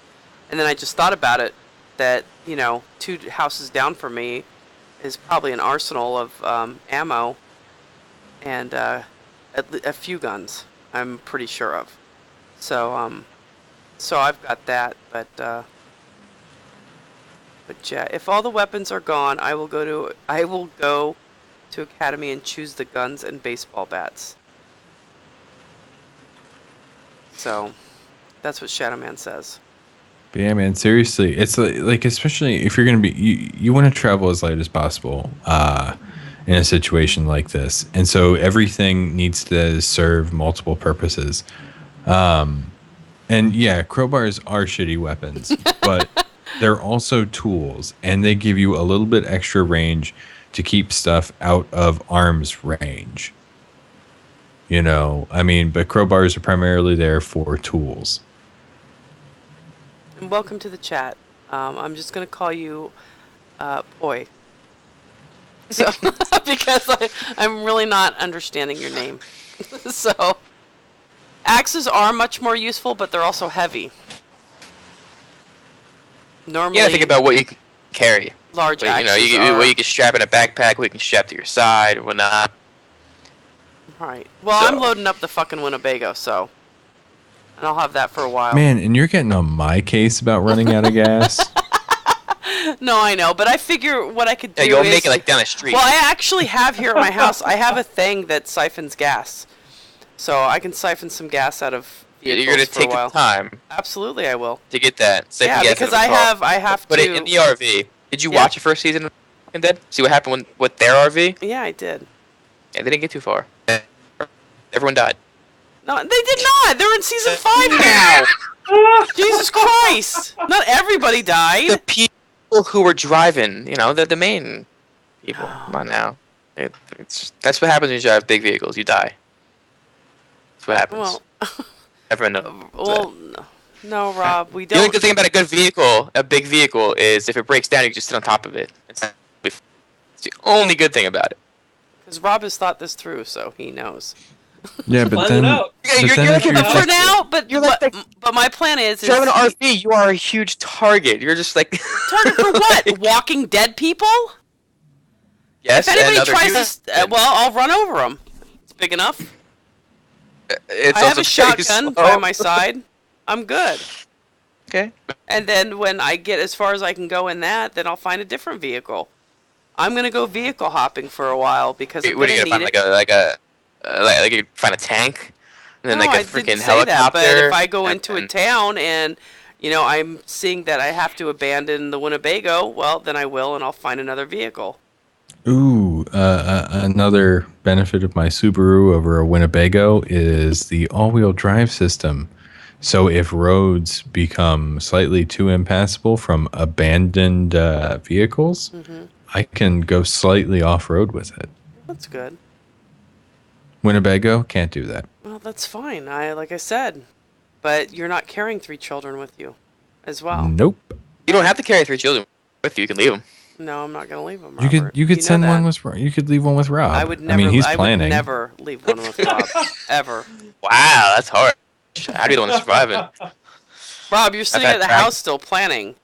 And then I just thought about it, that, 2 houses down from me is probably an arsenal of ammo and a few guns, I'm pretty sure of. So I've got that, but yeah, if all the weapons are gone, I will go to Academy and choose the guns and baseball bats. So that's what Shadow Man says.
But yeah, man, seriously, it's like especially if you're gonna be you want to travel as light as possible in a situation like this, and so everything needs to serve multiple purposes. And yeah, crowbars are shitty weapons, but they're also tools, and they give you a little bit extra range to keep stuff out of arm's range. But crowbars are primarily there for tools.
And welcome to the chat. I'm just gonna call you, Boy. So because I'm really not understanding your name. So axes are much more useful, but they're also heavy. Normally,
You gotta think about what you can carry.
large
What,
axes
what you can strap in a backpack, what you can strap to your side, or whatnot.
Right. Well,
So-
I'm loading up the fucking Winnebago, so. And I'll have that for a while.
Man, and you're getting on my case about running out of gas.
No, I know, but I figure what I could do
Yeah, you'll
is...
make it like down the street.
Well, I actually have here at my house, I have a thing that siphons gas. So I can siphon some gas out of vehicles
You're gonna
for
take
a while.
the time
Absolutely, I will.
to get that. Save
Yeah,
the gas
because
out of the car.
I have
Put
to...
it in the RV. Did you
Yeah.
watch the first season of Walking Dead? See what happened with their RV?
Yeah, I did.
Yeah, they didn't get too far. Everyone died.
No, they did not! They're in season 5 now! Jesus Christ! Not everybody
The
died!
people who were driving, the main people. Come on now. That's what happens when you drive big vehicles. You die. That's what happens.
Well,
Everyone knows.
well, no, Rob, we
The only
don't...
good thing about a big vehicle, is if it breaks down, you can just sit on top of it. It's the only good thing about it.
Because Rob has thought this through, so he knows.
Yeah, but
Plan
then,
it out.
but
You're
then
like
if you're
a
But
just-
for now, but
You're like
but my plan is
Driving an RV, you are a huge target. You're just like
target for what? Walking dead people?
yes.
If anybody
and other
tries
humans.
to, well, I'll run over them. It's big enough.
It's
I have
also
a shotgun
very
by
slow.
my side. I'm good.
Okay.
And then when I get as far as I can go in that, then I'll find a different vehicle. I'm gonna go vehicle hopping for a while because I'm
What are you
gonna
gonna
need
find?
it.
Like you find a tank, and then
No,
like
I
a freaking
didn't say
helicopter.
that, but if I go
and-
into a
and-
town and I'm seeing that I have to abandon the Winnebago, well, then I will, and I'll find another vehicle.
Ooh, another benefit of my Subaru over a Winnebago is the all-wheel drive system. So if roads become slightly too impassable from abandoned vehicles, I can go slightly off-road with it.
That's good.
Winnebago can't do that.
Well, that's fine. Like I said, but you're not carrying 3 children with you, as well.
Nope.
You don't have to carry 3 children with you. You can leave them.
No, I'm not gonna leave them.
You could send one with you could leave one with Rob.
I would never.
I mean, he's
I
planning.
would never leave one with Rob ever.
Wow, that's hard. I'd be the one surviving.
Rob, you're sitting
had
at the
prac-
house still planning.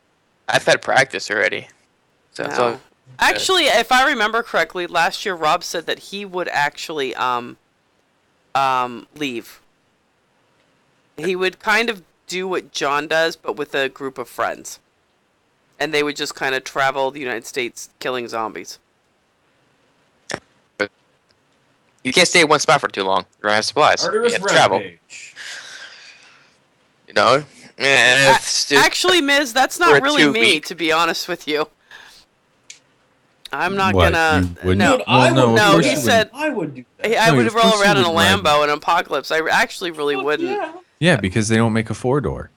I've had practice already. So it's all
No. Actually, if I remember correctly, last year Rob said that he would actually leave. He would kind of do what John does, but with a group of friends. And they would just kind of travel the United States killing zombies.
you can't stay at one spot for too long. You're gonna have supplies. You
Artemis
have to travel.
Rampage.
Yeah, it's just-
Actually, Miz, that's
We're
not really
too
me,
weak.
to be honest with you. I'm not
What,
gonna.
you wouldn't?
No,
Dude, I
no,
would
of
no,
course
he
you
said
I would do that.
I
No,
would
of
roll
course you
around in a
wouldn't,
Lambo in an apocalypse. I actually really
Fuck
wouldn't.
yeah.
Yeah, because they don't make a 4-door.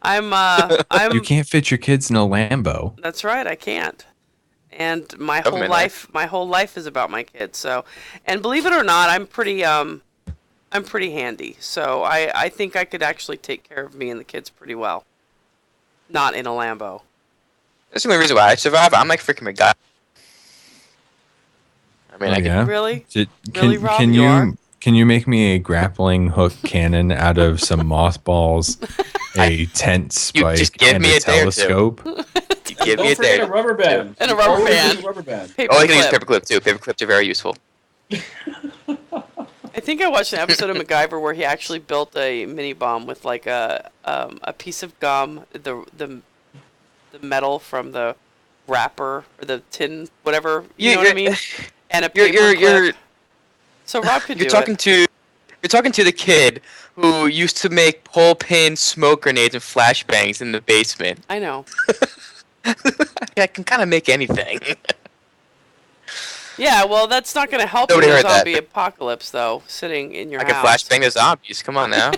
I'm
You can't fit your kids in a Lambo.
That's right, I can't. And my
Government
whole life is about my kids. So, and believe it or not, I'm pretty handy. So I think I could actually take care of me and the kids pretty well. Not in a Lambo.
That's the only reason why I survive. I'm like freaking MacGyver. I mean,
Oh,
I can.
yeah?
Really?
Can,
Really, Rob,
can
you are?
can you make me a grappling hook cannon out of some mothballs, a tent spike,
just give
and
me
a
a day or two.
telescope?
Give me
Don't
a
forget
day.
a rubber band.
And a rubber
Always
band.
use a rubber band.
Paper
Oh, I can use
clip.
paperclip too. Paperclips are very useful.
I think I watched an episode of MacGyver where he actually built a mini bomb with like a piece of gum, the metal from the wrapper or the tin, whatever, you know what I mean, and a paper clip. So Rob could do
You're talking to the kid who used to make pole pin smoke grenades and flashbangs in the basement.
I know.
I can kind of make anything.
Yeah, well, that's not going to help
Nobody
in a
heard that.
zombie apocalypse, though. Sitting in your
I can
house.
flashbang the zombies. Come on now.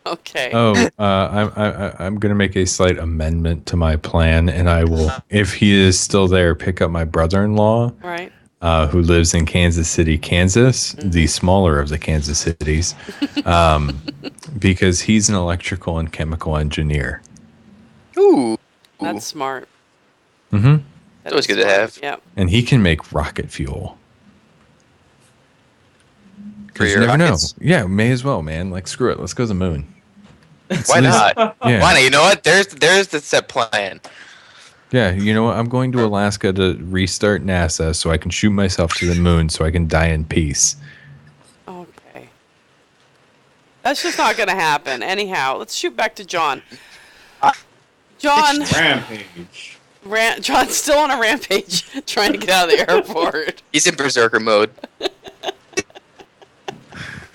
Okay.
Oh, I'm gonna make a slight amendment to my plan, and I will, if he is still there, pick up my brother-in-law.
Right.
who lives in Kansas City, Kansas, the smaller of the Kansas cities, because he's an electrical and chemical engineer.
Ooh.
That's smart.
Mm-hmm.
It's always good to have.
Yeah.
And he can make rocket fuel.
For
Because you
your
never
rockets?
know. Yeah, may as well, man. Like, screw it. Let's go to the moon.
Why not?
Yeah.
Why not? You know what? There's the set plan.
Yeah, you know what? I'm going to Alaska to restart NASA so I can shoot myself to the moon so I can die in peace.
Okay. That's just not going to happen. Anyhow, let's shoot back to John. John,
Rampage.
John's still on a rampage, trying to get out of the airport.
He's in berserker mode.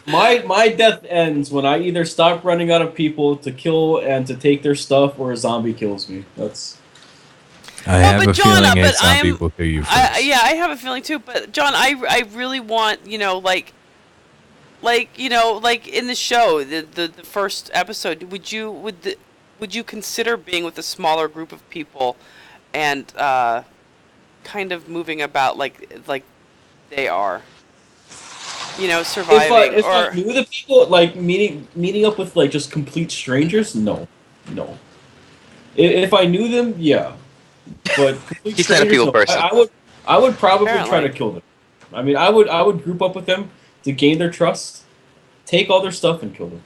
My death ends when I either stop running out of people to kill and to take their stuff, or a zombie kills me. That's.
I have
but
a
John,
feeling a
but
zombie
I'm-
will kill you first.
Yeah, I have a feeling too. But John, I really want, like in the show, the first episode, would you consider being with a smaller group of people and kind of moving about like they are, surviving?
If I knew the people, like meeting up with like just complete strangers, no. If I knew them, yeah. But complete
He's not a people person.
I would probably try to
Apparently.
kill them. I mean, I would group up with them to gain their trust, take all their stuff, and kill them.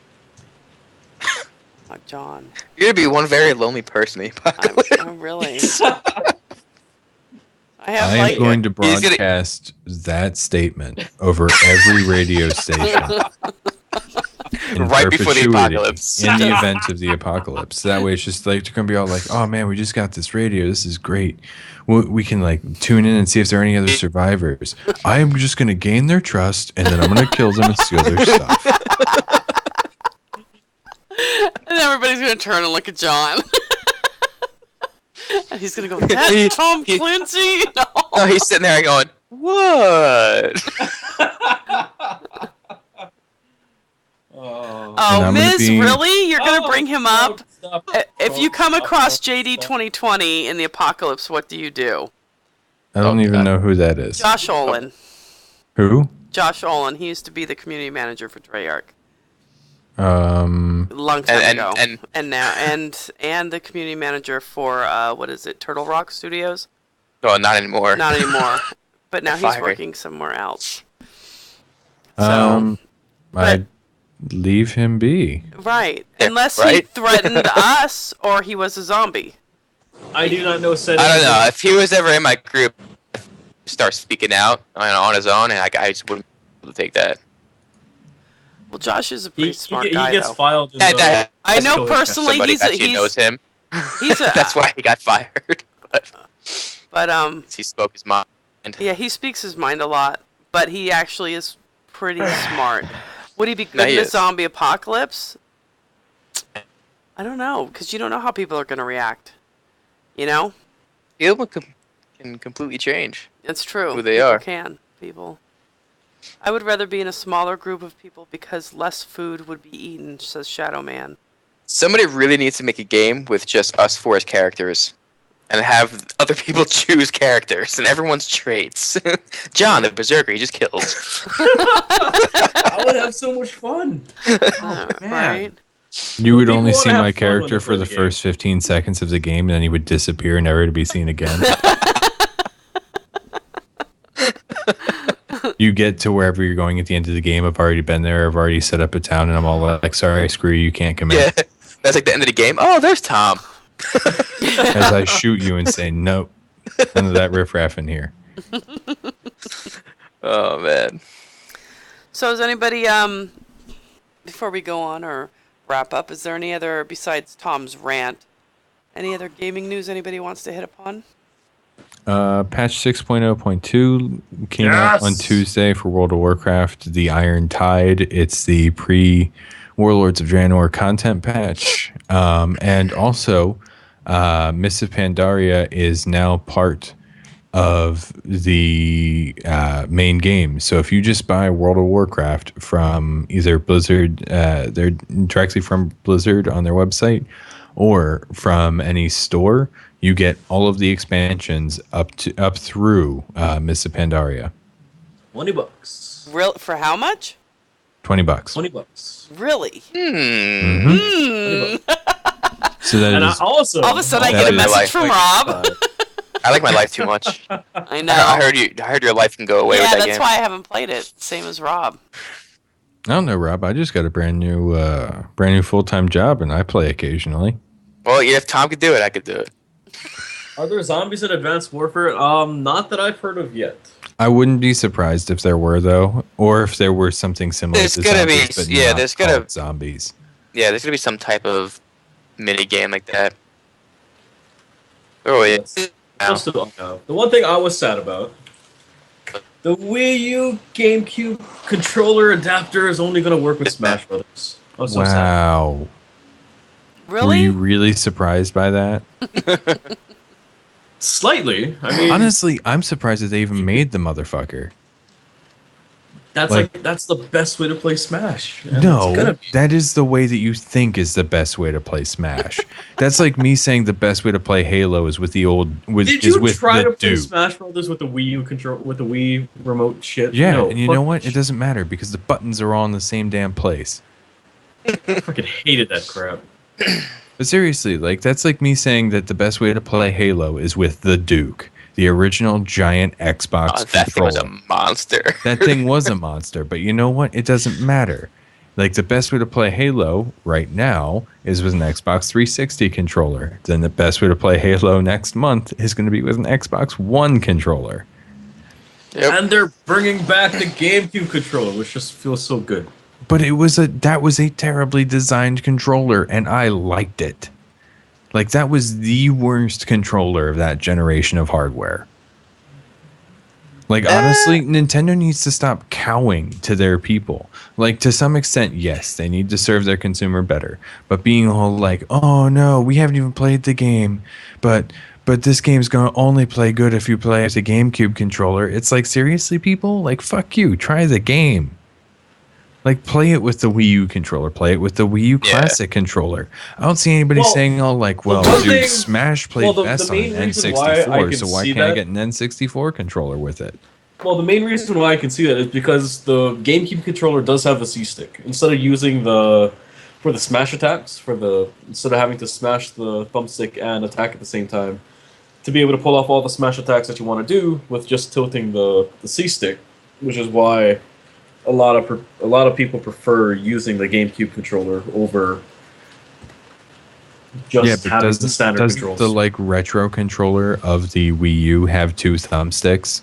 Oh, John,
You're gonna be one very lonely person in the apocalypse.
I'm really. I have
I am
like
going to
He's gonna-
broadcast that statement over every radio station. In
Right before the
perpetuity,
apocalypse.
In the event of the apocalypse. That way it's just like, they're going to be all like, oh man, we just got this radio. This is great. We can like tune in and see if there are any other survivors. I'm just going to gain their trust and then I'm going to kill them and steal their stuff.
and everybody's gonna turn and look at John. And he's gonna go, "That's Thom Clancy." No.
No, he's sitting there going, "What?"
Oh,
And I'm gonna
Miz,
be-
really? You're gonna bring him up?
Stop.
If you come across JD 2020 in the apocalypse, what do you do?
I don't even know who that is.
Josh Olin.
Who?
Josh Olin. He used to be the community manager for Treyarch
Um,
a long time
And-
ago,
and-
now and the community manager for what is it? Turtle Rock Studios?
No, not anymore.
Not anymore. But now he's
Fired.
working somewhere else. So,
I'd leave him be.
right.
Yeah,
Unless he
right?
threatened us or he was a zombie.
I do not know said.
I don't know. If he was ever in my group, start speaking out on his own, and I just wouldn't be able to take that.
Well, Josh is a
He,
pretty
he,
smart
he
guy,
gets
though.
filed. In
That-
the,
that-
I
that's
know
killer.
personally
Somebody
he's
actually knows him.
he's a
That's why he got fired.
but
He spoke his mind.
yeah, he speaks his mind a lot, but he actually is pretty smart. Would he be
No,
good
he
in a
is.
zombie apocalypse? I don't know, because you don't know how people are going to react. You know?
People can completely change.
It's true.
Who they
People
are.
can. People. I would rather be in a smaller group of people because less food would be eaten, says Shadow Man.
Somebody really needs to make a game with just us four as characters, and have other people choose characters and everyone's traits. John, the berserker, he just kills.
I would have so much fun. Oh, man.
Right?
You would
People
only
wanna
see
have
my
fun when
character
they
for
play
the
the game.
first 15 seconds of the game, and then he would disappear, never to be seen again. You get to wherever you're going at the end of the game. I've already been there. I've already set up a town, and I'm all like, sorry, screw you, you can't come in.
Yeah, that's like the end of the game. Oh, there's Thom.
As I shoot you and say, nope, none of that riffraff in here.
Oh man.
So is anybody, before we go on or wrap up, is there any other, besides Tom's rant, any other gaming news anybody wants to hit upon?
Patch 6.0.2 came out on Tuesday for World of Warcraft, the Iron Tide. It's the pre-Warlords of Draenor content patch. And also, Mists of Pandaria is now part of the main game. So if you just buy World of Warcraft from either Blizzard, they're directly from Blizzard on their website, or from any store, you get all of the expansions up through Mists of Pandaria.
$20.
Real for how much?
$20.
$20.
Really?
$20.
So that
And
is
All of a sudden, I get a
That is-
message from Rob.
I like my life too much.
I know.
I heard your life can go away
Yeah,
with that
that's
game.
why I haven't played it. Same as Rob.
I don't know, Rob. I just got a brand new full-time job, and I play occasionally.
Well, if Tom could do it, I could do it.
Are there zombies in Advanced Warfare? Not that I've heard of yet.
I wouldn't be surprised if there were, though, or if there were something similar
There's
to
gonna be-
zombies, but
yeah,
not
there's gonna-
called zombies.
Yeah, there's gonna be some type of mini game like that. Oh, yeah.
Just the one thing I was sad about, the Wii U GameCube controller adapter is only going to work with Smash Brothers. I was so sad.
Wow. Were
Really?
you really surprised by that?
Slightly. I mean,
Honestly, I'm surprised that they even made the motherfucker.
that's the best way to play Smash. And it's
No,
gonna be.
that is the way that you think is the best way to play Smash. That's like me saying the best way to play Halo is with the old
Did you
with
try
the
to play
Duke.
Smash Brothers with the Wii U control with the Wii remote shit?
Yeah,
No,
and you know what? It doesn't matter because the buttons are all in the same damn place.
I fucking hated that crap.
But seriously, like that's like me saying that the best way to play Halo is with the Duke, the original giant Xbox
Oh, that thing was
controller.
a monster.
That thing was a monster, but you know what? It doesn't matter. Like the best way to play Halo right now is with an Xbox 360 controller. Then the best way to play Halo next month is going to be with an Xbox One controller.
Yep.
And they're bringing back the GameCube controller, which just feels so good.
But that was a terribly designed controller, and I liked it. Like that was the worst controller of that generation of hardware. Like honestly, Nintendo needs to stop cowing to their people. Like to some extent, yes, they need to serve their consumer better. But being all like, "Oh no, we haven't even played the game, but this game's gonna only play good if you play with a GameCube controller." It's like seriously, people, like fuck you, try the game. Like, play it with the Wii U controller. Play it with the Wii U Classic controller. I don't see anybody saying all like, well,
one
dude,
thing-
Smash played
the
best on
main
an
reason why I
N64,
can
so why
see
can't I
that-
get an N64 controller with it?
Well, the main reason why I can see that is because the GameCube controller does have a C-stick. Instead of using for the smash attacks, instead of having to smash the thumbstick and attack at the same time, to be able to pull off all the smash attacks that you want to do with just tilting the C-stick, which is why a lot of people prefer using the GameCube controller over just having the standard
does
controls.
the like retro controller of the Wii U have two thumbsticks?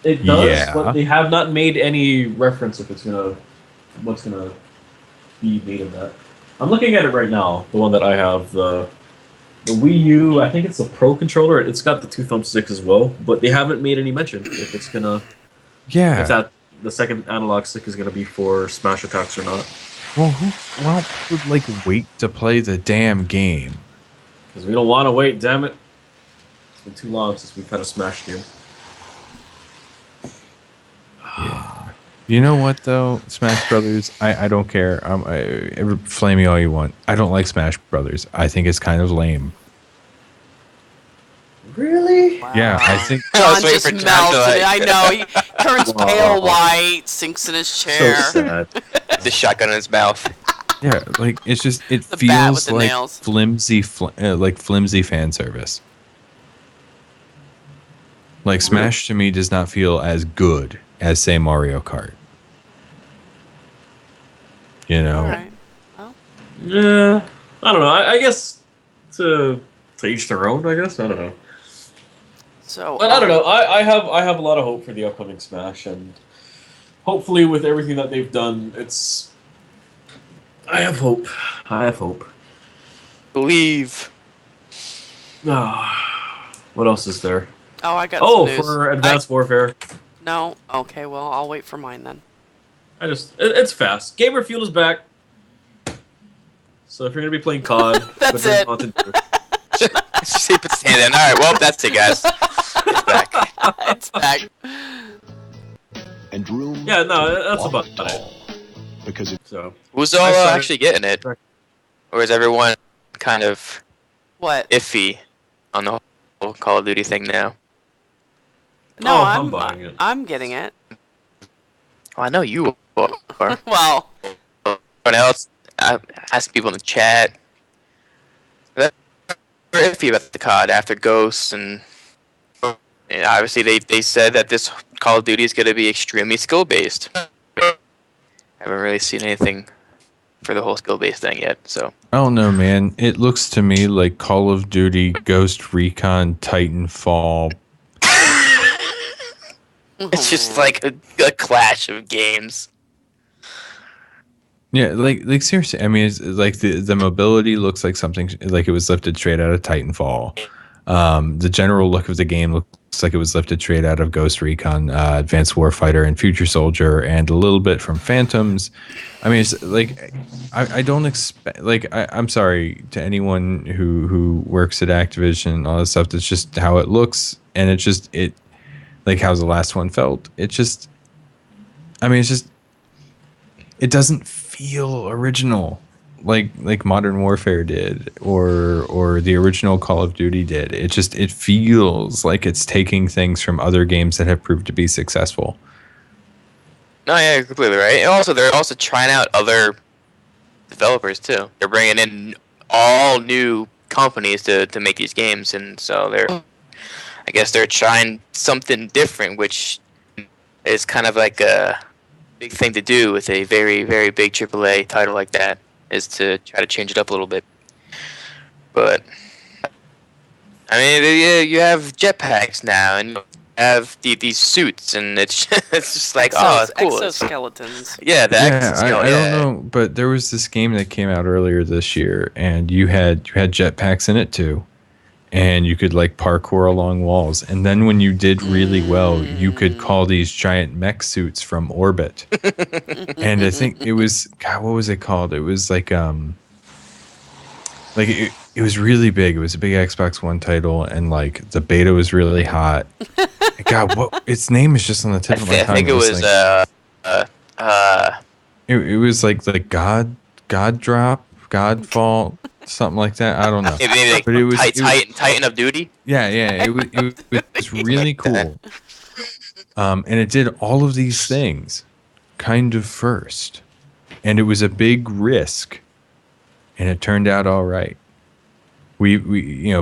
It does,
Yeah.
but they have not made any reference if what's gonna be made of that. I'm looking at it right now. The one that I have, the Wii U. I think it's the Pro controller. It's got the two thumbsticks as well, but they haven't made any mention if it's gonna.
Yeah.
If that the second analog stick is gonna be for smash attacks or not.
Well, who would like wait to play the damn game?
Because we don't want to wait. Damn it! It's been too long since we've had a smash game.
You know what though, Smash Brothers, I don't care. Flame me all you want. I don't like Smash Brothers. I think it's kind of lame.
Really?
Yeah, I think.
I
John
was waiting
just
for John to,
melted.
like-
I know. He turns pale white, sinks in his
So
chair.
sad.
The shotgun in his mouth.
Yeah, like it's just it
The bat with
feels
the
like
nails.
flimsy fan service. Like Smash to me does not feel as good as say Mario Kart. You know.
All right. Well,
Yeah, I don't know. I guess to each their own. I guess I don't know.
so
But I don't know. I have a lot of hope for the upcoming Smash, and hopefully with everything that they've done, it's. I have hope. I have hope.
Believe.
What else is there?
Oh, I got.
Oh,
some news.
for Advanced Warfare.
No. Okay. Well, I'll wait for mine then.
It's fast. Gamer Fuel is back. So if you're gonna be playing COD,
That's
but there's
it.
Mountain Dew.
Just keep it standing. All right, well, that's it, guys. It's back.
It's back.
And room
Yeah, no,
to
that's
walk
about it.
tall.
because it.
So
Who's all actually getting it? Or is everyone kind of
What?
iffy on the whole Call of Duty thing now?
No,
I'm buying it.
I'm getting it.
Oh, I know you are.
Well,
Everyone else, I asked people in the chat. They're iffy about the COD after Ghosts, and obviously they said that this Call of Duty is going to be extremely skill based. Haven't really seen anything for the whole skill based thing yet, so.
I don't know, man. It looks to me like Call of Duty, Ghost Recon, Titanfall.
It's just like a clash of games.
Yeah, like seriously. I mean, it's like the mobility looks like something like it was lifted straight out of Titanfall. The general look of the game looks like it was lifted straight out of Ghost Recon, Advanced Warfighter, and Future Soldier, and a little bit from Phantoms. I mean, it's like I don't expect. Like I'm sorry to anyone who works at Activision and all this stuff. That's just how it looks, and it like how the last one felt. It just, I mean, it's just, it doesn't feel original like Modern Warfare did or the original Call of Duty did. It feels like it's taking things from other games that have proved to be successful.
No, yeah, you're completely right. And also, they're also trying out other developers too. They're bringing in all new companies to make these games, and so I guess they're trying something different, which is kind of like a big thing to do with a very, very big AAA title like that, is to try to change it up a little bit. But I mean, you have jetpacks now, and you have these suits, and it's just like, it's cool.
Exoskeletons.
Yeah,
I don't know, but there was this game that came out earlier this year, and you had jetpacks in it too. And you could like parkour along walls. And then when you did really well, you could call these giant mech suits from orbit. And I think it was, God, what was it called? It was like it was really big. It was a big Xbox One title, and like the beta was really hot. God, what its name is just on the tip of my tongue.
I think it was
it was like the God Drop, Godfall. Something like that. I don't know.
Maybe like, but it was Titan of Duty.
Yeah. It was really cool. And it did all of these things kind of first, and it was a big risk, and it turned out all right. We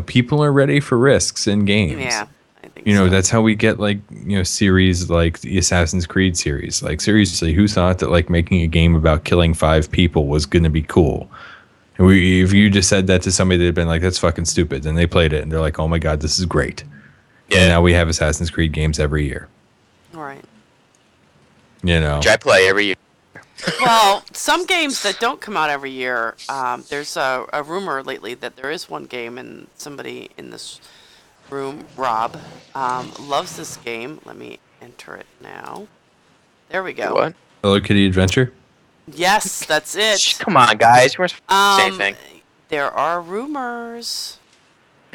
people are ready for risks in games.
Yeah, I think
so.
That's
how we get like series like the Assassin's Creed series. Like seriously, who thought that like making a game about killing 5 people was going to be cool? If you just said that to somebody that had been like, that's fucking stupid, then they played it and they're like, oh my God, this is great. Yeah. And now we have Assassin's Creed games every year.
all right.
Which I play every year.
Well, some games that don't come out every year, there's a rumor lately that there is one game, and somebody in this room, Rob, loves this game. Let me enter it now. There we go.
What?
Hello Kitty Adventure?
Yes, that's it.
Come on, guys. We're supposed to say anything.
There are rumors.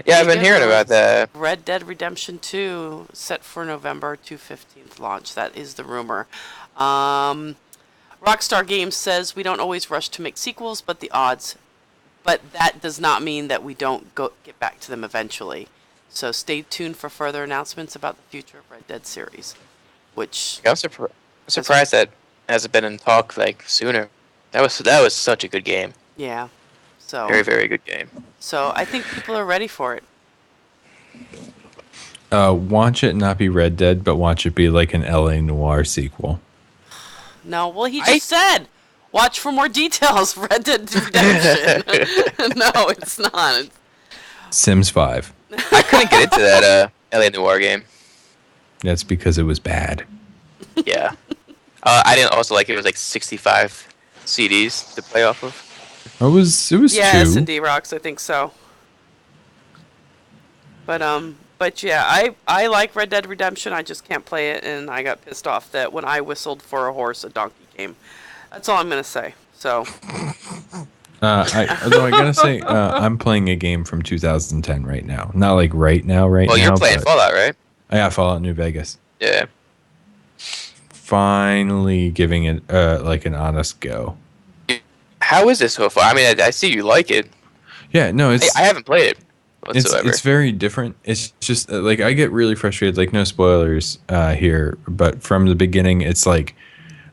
Yeah, I've been hearing about that.
Red Dead Redemption 2 set for November 15th launch. That is the rumor. Rockstar Games says we don't always rush to make sequels, but that does not mean that we don't get back to them eventually. So stay tuned for further announcements about the future of Red Dead series. Which
I'm surprised that hasn't been in talk like sooner. That was such a good game.
Yeah. So
very, very good game.
So I think people are ready for it.
Watch it not be Red Dead, but watch it be like an LA Noire sequel.
No, well he just said, watch for more details. Red Dead Redemption. No, it's not.
Sims 5.
I couldn't get into that LA Noire game.
That's because it was bad.
Yeah. I didn't also like it. It was like 65 CDs to play off of.
It was
yeah,
2.
S&D Rocks, I think so. But yeah, I like Red Dead Redemption. I just can't play it, and I got pissed off that when I whistled for a horse, a donkey came. That's all I'm gonna say. So.
Although I gotta say, I'm playing a game from 2010 right now. Not like right now.
Well, you're playing Fallout, right?
Yeah, Fallout New Vegas.
Yeah.
finally giving it like an honest go.
How is this so far? I mean, I see you like it.
Yeah, no, it's
I haven't played it whatsoever.
it's very different. It's just like I get really frustrated. Like no spoilers here, but from the beginning, it's like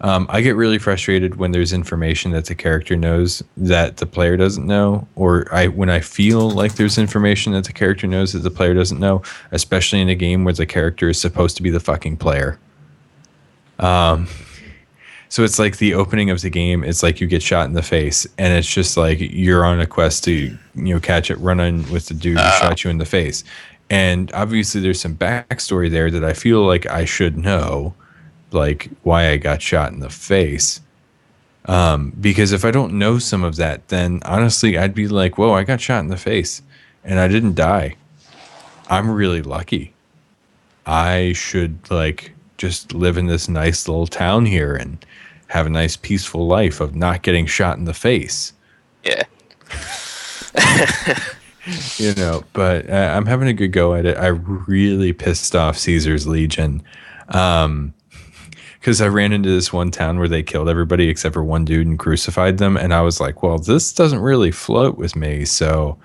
I get really frustrated when there's information that the character knows that the player doesn't know, or when I feel like there's information that the character knows that the player doesn't know, especially in a game where the character is supposed to be the fucking player. So it's like the opening of the game, it's like you get shot in the face, and it's just like you're on a quest to catch it, run in with the dude who shot you in the face. And obviously there's some backstory there that I feel like I should know, like why I got shot in the face. Because if I don't know some of that, then honestly I'd be like, whoa, I got shot in the face and I didn't die. I'm really lucky. I should like just live in this nice little town here and have a nice peaceful life of not getting shot in the face.
Yeah.
But I'm having a good go at it. I really pissed off Caesar's Legion. Because I ran into this one town where they killed everybody except for one dude and crucified them. And I was like, well, this doesn't really float with me. So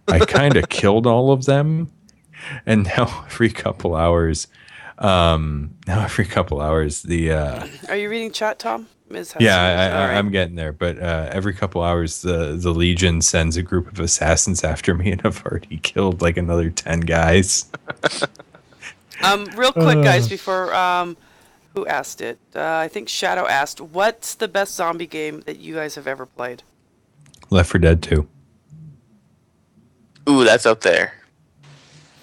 I kind of killed all of them. And now every couple hours, the
Are you reading chat, Tom?
I'm getting there. But every couple hours, the Legion sends a group of assassins after me, and I've already killed like another 10 guys.
Real quick, guys, before who asked it? I think Shadow asked, "What's the best zombie game that you guys have ever played?"
Left 4 Dead 2.
Ooh, that's up there.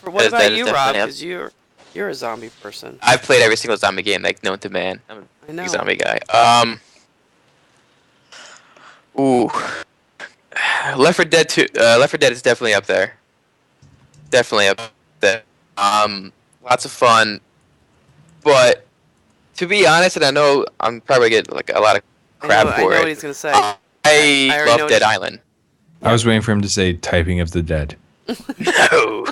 What about you, Rob? Because you're a zombie person.
I've played every single zombie game like known to man. I'm a big zombie guy. Ooh, Left 4 Dead 2. Left 4 Dead is definitely up there. Definitely up there. Lots of fun, but to be honest, and I know I'm probably gonna get like a lot of crap for it.
I know what he's gonna say.
I love Dead Island.
I was waiting for him to say Typing of the Dead.
No,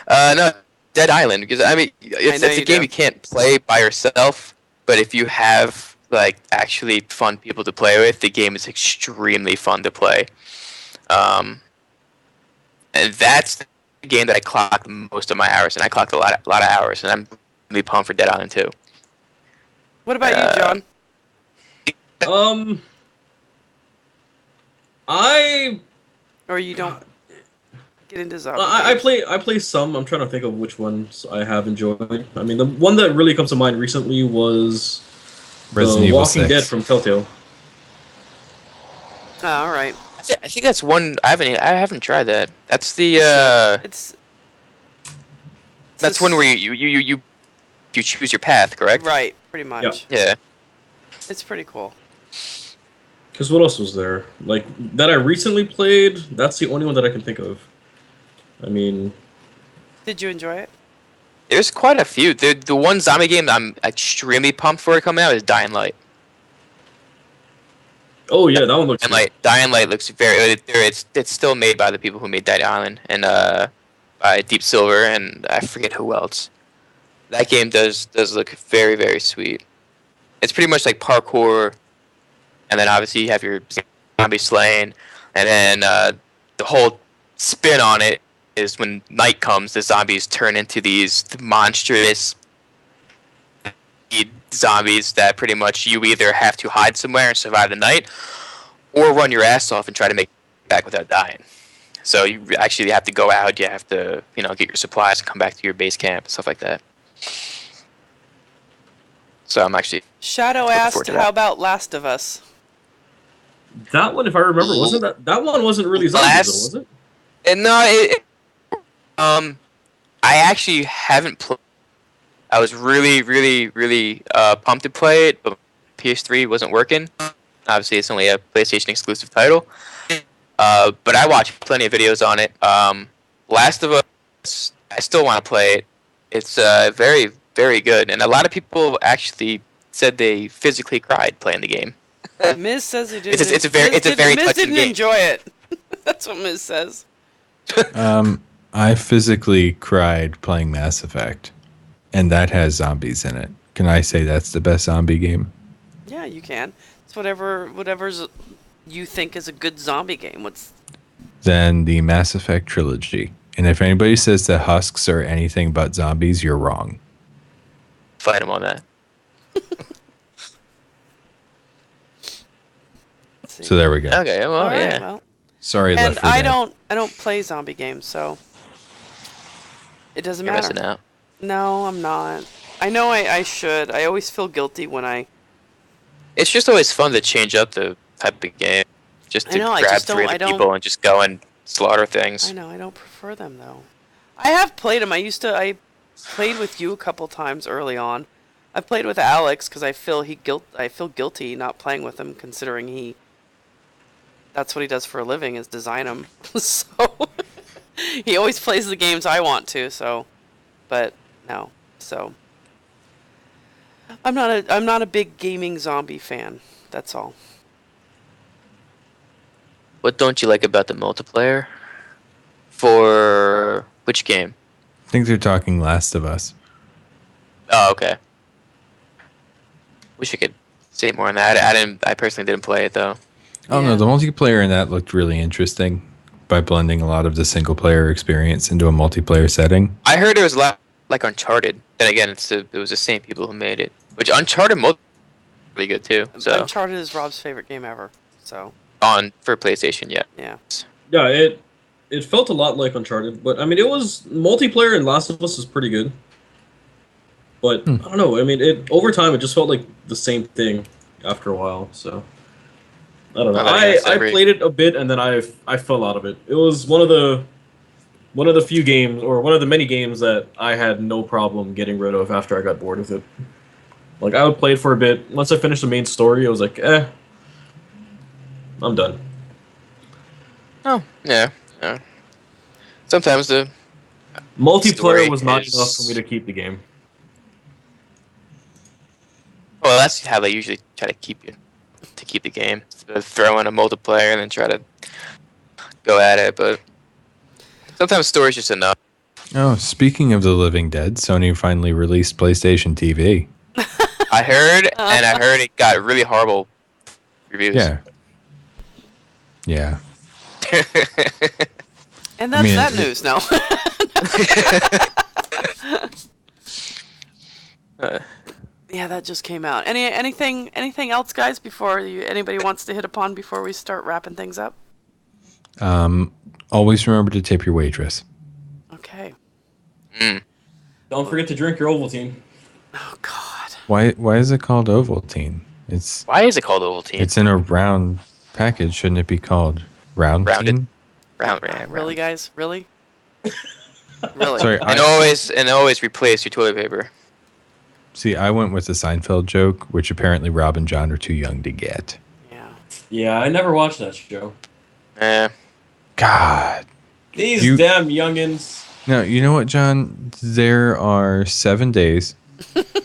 no, Dead Island, because I mean it's a game you can't play by yourself, but if you have like actually fun people to play with, the game is extremely fun to play. And that's the game that I clocked most of my hours, and I clocked a lot of hours, and I'm really pumped for Dead Island 2.
What about you, John? Or you don't get into zombies?
I play some. I'm trying to think of which ones I have enjoyed. I mean, the one that really comes to mind recently was
Resident Evil
Walking
6.
Dead from Telltale.
Oh, all right.
I think that's one I haven't tried that. That's the that's one where you choose your path, correct?
Right, pretty much.
Yeah.
It's pretty cool.
Because what else was there? Like, that I recently played, that's the only one that I can think of. I mean...
Did you enjoy it?
There's quite a few. The one zombie game I'm extremely pumped for coming out is Dying Light.
Oh, yeah, that one looks
good. Dying Light looks very... It's still made by the people who made Dead Island, and by Deep Silver, and I forget who else. That game does look very, very sweet. It's pretty much like parkour, and then obviously you have your zombie slaying, and then the whole spin on it is when night comes, the zombies turn into these monstrous zombies that pretty much you either have to hide somewhere and survive the night, or run your ass off and try to make it back without dying. So you actually have to go out, you have to get your supplies and come back to your base camp and stuff like that. So I'm actually...
Shadow asked, how about Last of Us?
That one, if I remember, wasn't that one wasn't really zombies, though, was it?
And no, I actually haven't played. I was really, really, really pumped to play it, but PS3 wasn't working. Obviously, it's only a PlayStation exclusive title. But I watched plenty of videos on it. Last of Us, I still want to play it. It's very, very good, and a lot of people actually said they physically cried playing the game.
Miz says he did.
It's a very
Miz
touching
didn't
game.
enjoy it. That's what Miz says.
I physically cried playing Mass Effect, and that has zombies in it can I say that's the best zombie game?
Yeah, you can. It's whatever's you think is a good zombie game.
Then the Mass Effect trilogy. And if anybody says that Husks are anything but zombies, you're wrong.
Fight him on that.
So there we go.
Okay, well,
All right,
yeah.
well.
Sorry,
And
Left 4 Dead.
I don't play zombie games, so it doesn't
You're
matter.
missing out.
No, I'm not. I know I should. I always feel guilty when I.
It's just always fun to change up the type of game. Just to grab three of the people and just go and slaughter things.
I know, I don't prefer them, though. I have played them. I played with you a couple times early on. I played with Alex because I feel guilty not playing with him, considering that's what he does for a living, is design them. So he always plays the games I want to. So, but no. So I'm not a big gaming zombie fan. That's all.
What don't you like about the multiplayer? For which game?
I think they're talking Last of Us.
Oh, okay. Wish I could say more on that. I personally didn't play it though.
Oh no, the multiplayer in that looked really interesting by blending a lot of the single player experience into a multiplayer setting.
I heard it was a lot like Uncharted. Then again, it was the same people who made it. Which Uncharted multiplayer is really good too. So
Uncharted is Rob's favorite game ever. So
for PlayStation, yeah.
Yeah.
Yeah, it felt a lot like Uncharted, but I mean, it was multiplayer in Last of Us is pretty good. But I don't know. I mean, over time, it just felt like the same thing after a while. So I don't know. I played it a bit and then I fell out of it. It was one of the few games, or one of the many games, that I had no problem getting rid of after I got bored with it. Like, I would play it for a bit. Once I finished the main story, I was like, I'm done.
Oh, yeah. Sometimes the
multiplayer was not enough for me to keep the game.
Well, that's how they usually try to keep the game. Throw in a multiplayer and then try to go at it, but sometimes story's just enough.
Oh, speaking of the living dead, Sony finally released PlayStation TV.
I heard it got really horrible reviews.
Yeah. Yeah.
And that's that news now. Yeah, that just came out. Anything else, guys? Before anybody wants to hit upon before we start wrapping things up?
Always remember to tip your waitress.
Okay.
Don't forget to drink your Ovaltine.
Oh God.
Why is it called Ovaltine?
Why is it called Ovaltine?
It's in a round package. Shouldn't it be called Roundtine?
Round.
Really, guys? Really? Really?
Sorry,
and always replace your toilet paper.
See, I went with the Seinfeld joke, which apparently Rob and John are too young to get.
Yeah.
Yeah, I never watched that show.
God.
These damn youngins.
No, you know what, John? There are 7 days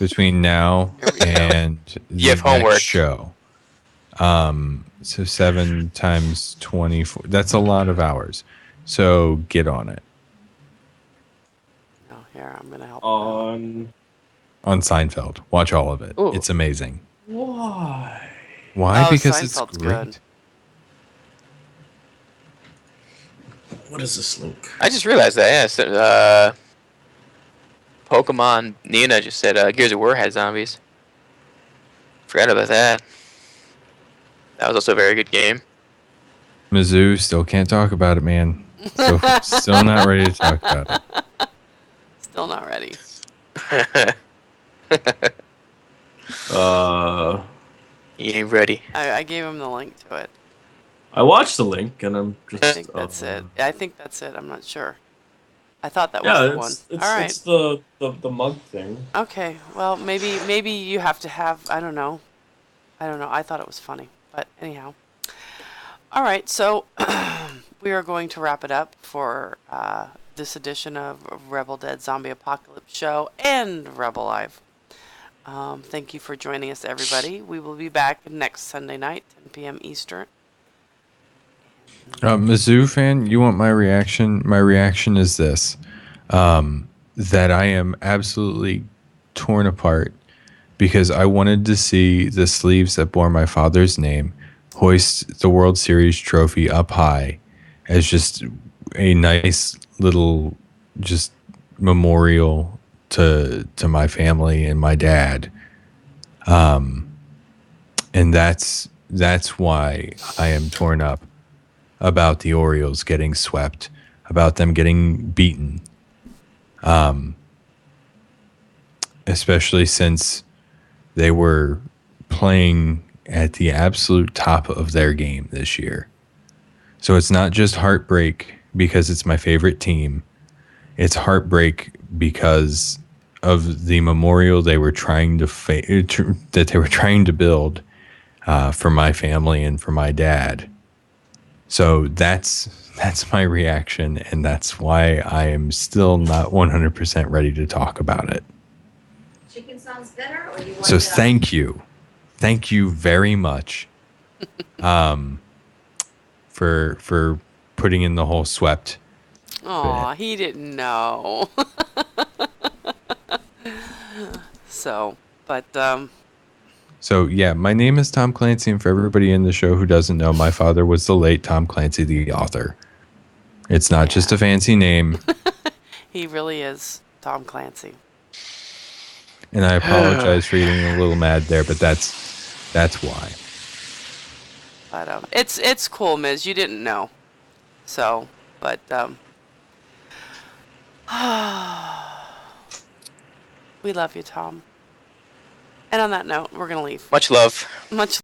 between now and the next show. So 7 times 24. That's a lot of hours. So get on it.
Oh, here, I'm going to help.
On Seinfeld. Watch all of it.
Ooh.
It's amazing.
Why?
Why? Because
Seinfeld's
it's great.
good.
What is this link?
I just realized that. Yeah, so, Pokemon Nina just said Gears of War had zombies. Forgot about that. That was also a very good game.
Mizzou still can't talk about it, man. Still not ready to talk about it.
Still not ready.
He ain't ready.
I gave him the link to it.
I watched the link and I'm just.
I think that's it. I think that's it. I'm not sure. I thought that was the one. All right.
It's the mug thing.
Okay. Well, maybe you have to have. I don't know. I thought it was funny, but anyhow. All right. So we are going to wrap it up for this edition of Rebel Dead Zombie Apocalypse Show and Rebel Live. Thank you for joining us, everybody. We will be back next Sunday night, 10 p.m. Eastern.
Mizzou fan, you want my reaction? My reaction is this. That I am absolutely torn apart because I wanted to see the sleeves that bore my father's name hoist the World Series trophy up high as just a nice little just memorial to my family and my dad. And that's why I am torn up about the Orioles getting swept, about them getting beaten. Especially since they were playing at the absolute top of their game this year. So it's not just heartbreak because it's my favorite team. It's heartbreak because of the memorial they were trying to that they were trying to build for my family and for my dad. So that's my reaction, and that's why I am still not 100% ready to talk about it.
Chicken sounds better, or you want
So thank you very much, for putting in the whole swept.
Aw, he didn't know. So, but
So yeah, my name is Thom Clancy, and for everybody in the show who doesn't know, my father was the late Thom Clancy, the author. It's not just a fancy name.
he really is Thom Clancy.
And I apologize for getting a little mad there, but that's why.
But it's cool, Miz. You didn't know. So, but we love you, Thom. And on that note, we're gonna leave.
Much love.
Much